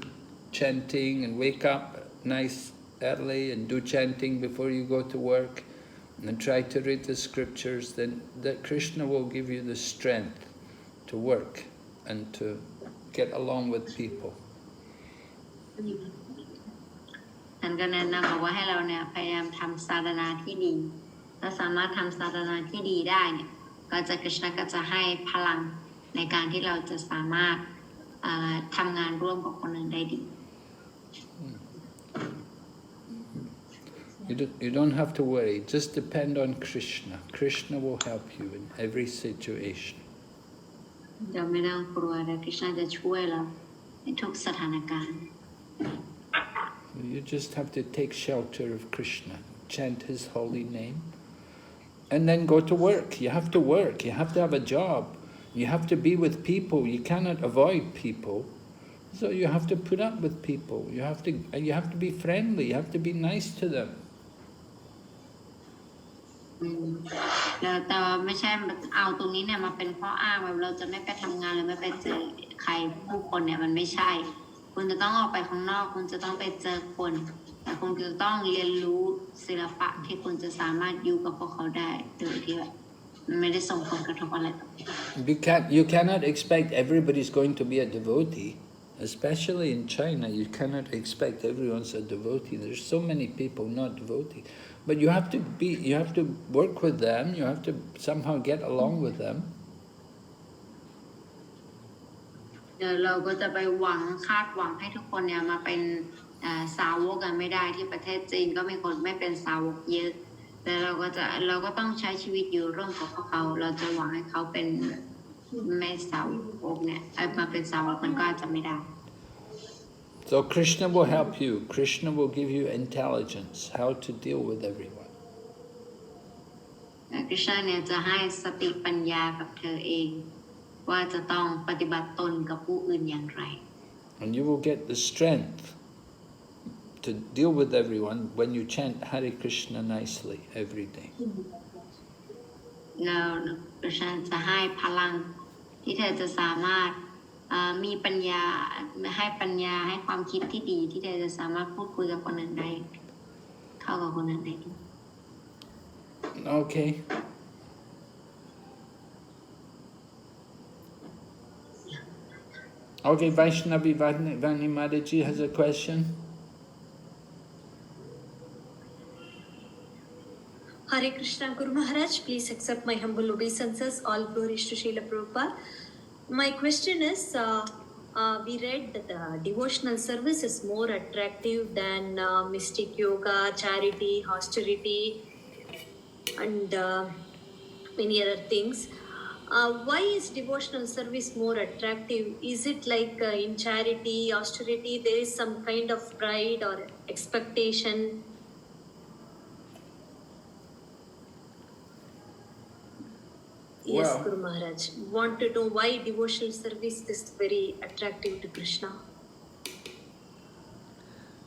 chanting and wake up nice early and do chanting before you go to work and try to read the scriptures, then that Krishna will give you the strength to work and to get along with people. ท่านก็แนะนำบอกว่าให้เราเนี่ยพยายามทำสาธนาที่ดีถ้าสามารถทำสาธนาที่ดีได้เนี่ยก็จะกฤษณะก็จะให้พลังในการที่เราจะสามารถทำงานร่วมกับคนอื่นได้ดี You don't have to worry, just depend on Krishna. Krishna will help you in every situation. เราไม่ต้องกลัวแต่คริชนาจะช่วยเราในทุกสถานการณ์ You just have to take shelter of Krishna, chant his holy name, and then go to work. You have to work, you have to have a job, you have to be with people, you cannot avoid people. So you have to put up with people, you have to be friendly, you have to be nice to them. แล้วแต่ไม่ใช่เอาตรงนี้เนี่ยมาเป็นข้ออ้างแบบเราจะไม่ไปทำงานหรือไม่ไปเจอใครผู้คนเนี่ยมันไม่ใช่คุณจะต้องออกไปข้างนอกคุณจะต้องไปเจอคนแต่คุณจะต้องเรียนรู้ศิลปะที่คุณจะสามารถอยู่กับพวกเขาได้โดยที่แบบไม่ได้ส่งผลกระทบอะไร You cannot expect everybody's going to be a devotee, especially in China. You cannot expect everyone's a devotee. There's so many people not devotees. But you have to work with them, you have to somehow get along with them. เราก็จะไปคาดหวังให้ทุกคนเนี่ยมาเป็นสาวกกันไม่ได้ที่ประเทศจีนก็มีคนไม่เป็นสาวกเยอะแต่เราก็ต้องใช้ชีวิตอยู่ร่วมกับพวกเขาเราจะหวังให้เขาเป็น ไม่สาวกเนี่ยมาเป็นสาวกมันก็อาจจะไม่ได้ So Krishna will help you. Krishna will give you intelligence, how to deal with everyone. คริชนาเนี่ยจะให้สติปัญญากับเธอเองว่าจะต้องปฏิบัติตนกับผู้อื่นอย่างไร And you will get the strength to deal with everyone when you chant Hare Krishna nicely every day. แล้วคริชนาจะให้พลังที่เธอจะสามารถมีปัญญาให้ความคิดที่ดีที่เธอจะสามารถพูดคุยกับคนอื่นได้เข้ากับคนอื่นได้ Okay. Okay, Vaishnavi Vani Mataji has a question. Hare Krishna, Guru Maharaj, please accept my humble obeisances. All glories to Srila Prabhupada. My question is, we read that devotional service is more attractive than mystic yoga, charity, austerity, and many other things. Why is devotional service more attractive? Is it like in charity, austerity, there is some kind of pride or expectation? Yes, Well, Guru Maharaj. Want to know why devotional service is very attractive to Krishna?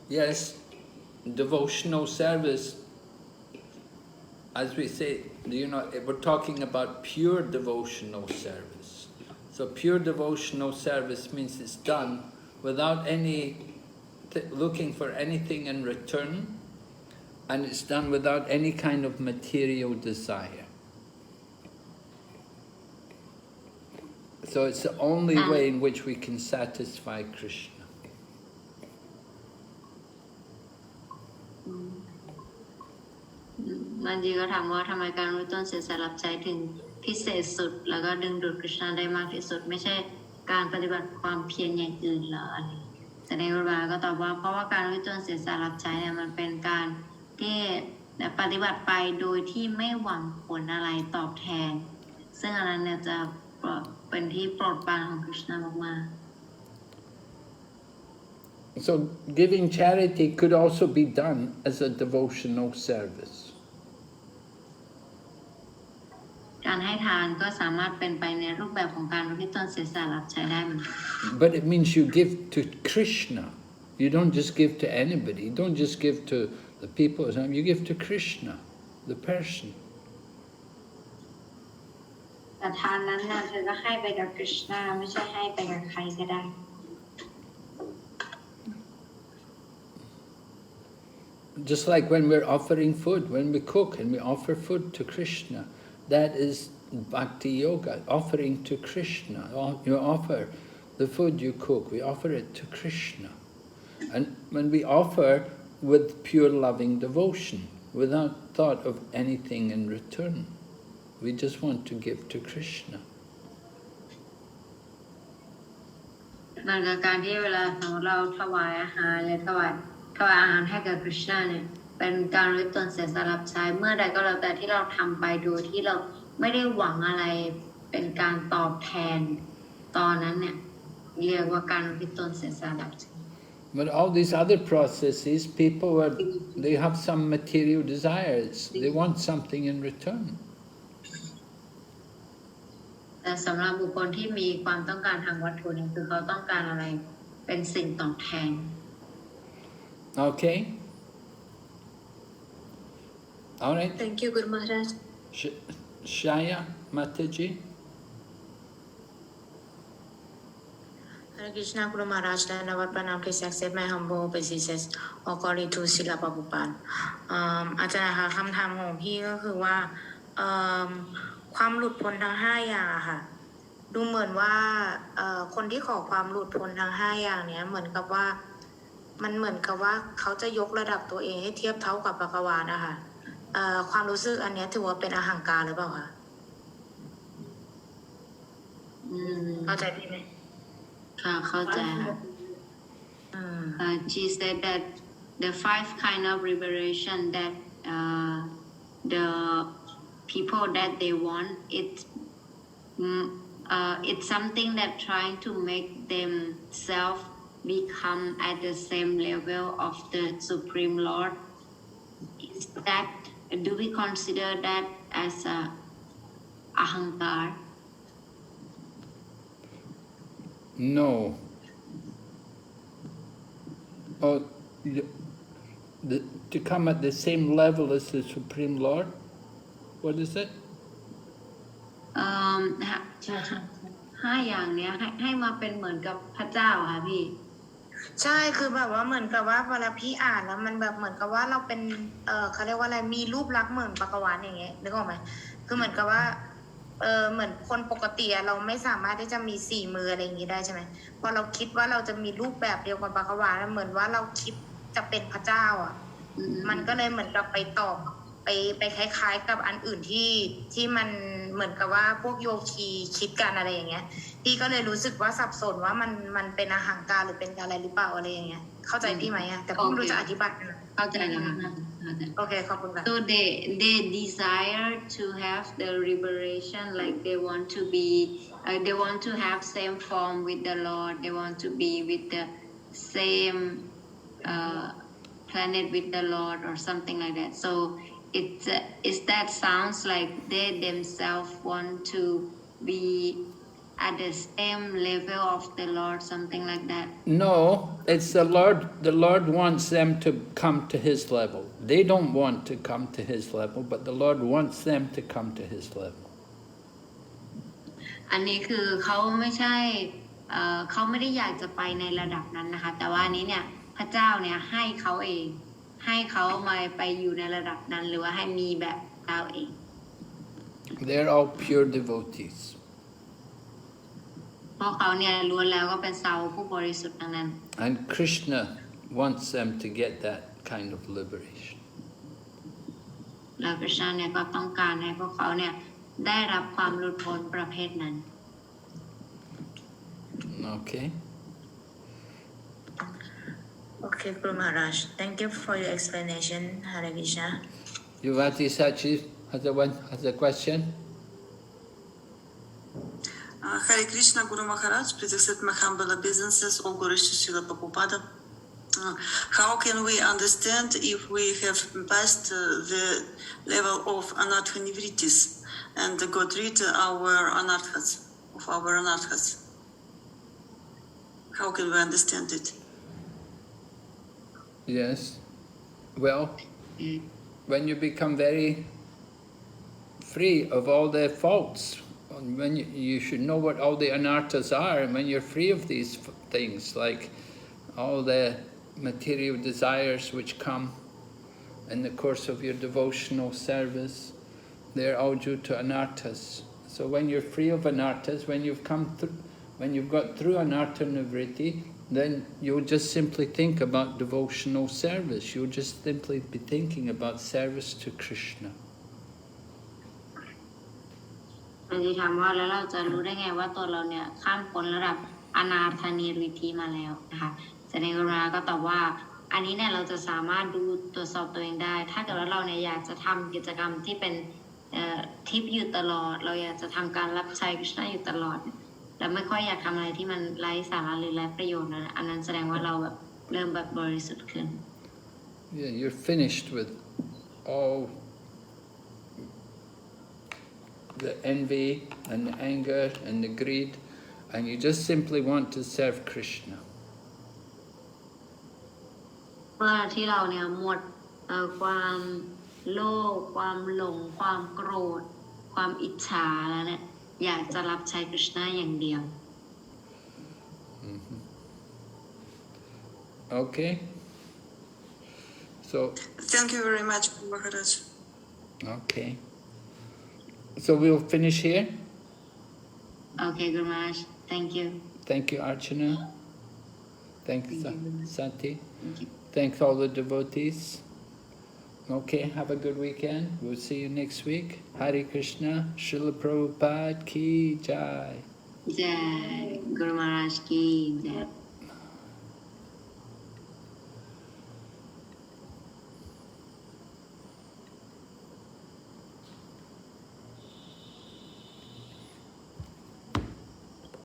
Yes, devotional service, as we say, we're talking about pure devotional service. So pure devotional service means it's done without looking for anything in return, and it's done without any kind of material desire. So it's the only way in which we can satisfy Krishna. มันจีก็ถามว่าทำไมการรู้ต้นเสียสละใจถึงพิเศษสุดแล้วก็ดึงดูดคริชนาได้มากที่สุดไม่ใช่การปฏิบัติความเพียรอย่างอื่นเหรออะไรแต่ในกุรบาก็ตอบว่าเพราะว่าการรู้ต้นเสียสละใจเนี่ยมันเป็นการที่ปฏิบัติไปโดยที่ไม่หวังผลอะไรตอบแทนซึ่งอันนั้นเนี่ยจะเป็นที่โปรดปรานของคริชนามากๆ So giving charity could also be done as a devotional service. การให้ทานก็สามารถเป็นไปในรูปแบบของการอุทิศตนเสียสละรับใช้ได้เหมือนกัน But it means you give to Krishna. You don't just give to anybody. You don't just give to the people. You give to Krishna, the person. แต่ทานนั้นน่ะเธอก็ให้ไปกับคริชนาไม่ใช่ให้ไปกับใครก็ได้ Just like when we're offering food, when we cook and we offer food to Krishna, that is bhakti yoga, offering to Krishna. You offer the food you cook, we offer it to Krishna. And when we offer with pure loving devotion, without thought of anything in return, we just want to give to Krishna. มันกับการที่เวลาเราถวายอาหารหรือถวายอาหารให้กับคริชนาเนี่ยเป็นการรู้ตนเสียสละรับใช้เมื่อใดก็แล้วแต่ที่เราทำไปโดยที่เราไม่ได้หวังอะไรเป็นการตอบแทนตอนนั้นเนี่ยเรียกว่าการรู้ตนเสียสละรับใช้ But all these other processes, they have some material desires. They want something in return. แต่สำหรับบุคคลที่มีความต้องการทางวัตถุเนี่ยคือเขาต้องการอะไรเป็นสิ่งตอบแทน Okay? All right. Thank you, Guru Maharaj. Shaya Mataji. Hare Krishna, Guru Maharaj, Dhanavad Pranam, please accept my humble obeisances. All glory to Srila Prabhupada. อาจารย์คะคำถามของพี่ก็คือว่าความหลุดพ้นทั้ง5อย่างอะค่ะดูเหมือนว่าคนที่ขอความหลุดพ้นทั้ง5อย่างเนี้ยเหมือนกับว่ามันเหมือนกับว่าเขาจะยกระดับตัวเองให้เทียบเท่ากับจักรวาลนะคะความรู้สึกอันเนี้ยถือว่าเป็นอหังการหรือเปล่าคะเข้าใจพี่ไหมค่ะเข้าใจค่ะ She said that the 5 kind of liberation that the people that they want it it's something that trying to make themselves become at the same level of the Supreme Lord. Is that, do we consider that as a ahankar? No. Oh, to come at the same level as the Supreme Lord? What is it? ห้าอย่างเนี้ยให้มาเป็นเหมือนกับพระเจ้าค่ะพี่ ใช่คือแบบว่าเหมือนกับว่าเวลาพี่อ่านแล้วมันแบบเหมือนกับว่าเราเป็นเขาเรียกว่าอะไรมีรูปลักษณ์เหมือนจักรวาลอย่างเงี้ยนึกออกไหมคือเหมือนกับว่าเหมือนคนปกติเราไม่สามารถที่จะมี4 มืออะไรอย่างงี้ได้ใช่ไหมพอเราคิดว่าเราจะมีรูปแบบเดียวกับจักรวาลเหมือนว่าเราคิดจะเป็นพระเจ้าอ่ะมันก็เลยเหมือนกับไปตอบไปคล้ายๆกับอันอื่นที่มันเหมือนกับว่าพวกโยคีคิดกันอะไรอย่างเงี้ยพี่ก็เลยรู้สึกว่าสับสนว่ามันเป็นอาหารการหรือเป็นอะไรหรือเปล่าอะไรอย่างเงี้ยเข้าใจพี่ไหมแต่พี่ไม่รู้จะอธิบายเข้าใจแล้วค่ะ โอเคขอบคุณค่ะ So they desire to have the liberation, like they want to be, they want to have same form with the Lord. They want to be with the same planet with the Lord or something like that. So is that sounds like they themselves want to be at the same level of the Lord, something like that. No, it's the Lord. The Lord wants them to come to His level. They don't want to come to His level, but the Lord wants them to come to His level. อันนี้คือเขาไม่ใช่เขาไม่ได้อยากจะไปในระดับนั้นนะคะแต่ว่าอันนี้เนี่ยพระเจ้าเนี่ยให้เขาเองให้เขามาไปอยู่ในระดับนั้นหรือว่าให้มีแบบเราเอง They're all pure devotees. เพราะเขาเนี่ยล้วนแล้วก็เป็นสาวผู้บริสุทธิ์ทั้งนั้น And Krishna wants them to get that kind of liberation. แล้วพระเจ้าเนี่ยก็ต้องการให้พวกเขาเนี่ยได้รับความหลุดพ้นประเภทนั้น Okay. Okay, Guru Maharaj. Thank you for your explanation, Hare Krishna. Yuvati Sachi has a question. Hare Krishna, Guru Maharaj. Please accept my humble obeisances, all glories to Srila Prabhupada. How can we understand if we have passed the level of anartha-nivritis and got rid of our anarthas? How can we understand it? Yes. Well, when you become very free of all the faults, when you should know what all the anarthas are, and when you're free of these things, like all the material desires which come in the course of your devotional service, they're all due to anarthas. So when you're free of anarthas, when you've got through anartha nivriti, then you'll just simply think about devotional service. You'll just simply be thinking about service to Krishna. มันจะถามว่าแล้วเราจะรู้ได้ไงว่าตัวเราเนี่ยข้ามพ้นระดับอนาถานิริธิมาแล้วนะคะแสดงกรุณาก็ตอบว่าอันนี้เนี่ยเราจะสามารถดูตรวจสอบตัวเองได้ถ้าเกิดว่าเราเนี่ยอยากจะทำกิจกรรมที่เป็นทิพย์อยู่ตลอดเราอยากจะทำการรับใช้คริสต์อยู่ตลอดแล้วไม่ค่อยอยากทำอะไรที่มันไร้สาระหรือไร้ประโยชน์นะอันนั้นแสดงว่าเราแบบเริ่มแบบบริสุทธิ์ขึ้น Yeah, you're finished with all the envy and the anger and the greed, and you just simply want to serve Krishna. เมื่อที่เราเนี่ยหมดความโลภความหลงความโกรธความอิจฉาแล้วเนี่ยอยากจะรับใช้คริสต์อย่างเดียว Okay. So. Thank you very much, Maharaj. Okay. So we'll finish here. Okay, Guru Maharaj. Thank you. Thank you, Archana. Thanks, Sati. Thank you. Thanks all the devotees. Okay, have a good weekend. We'll see you next week. Hare Krishna, Srila Prabhupada ki jai. Jai. Guru Maharaj ki jai.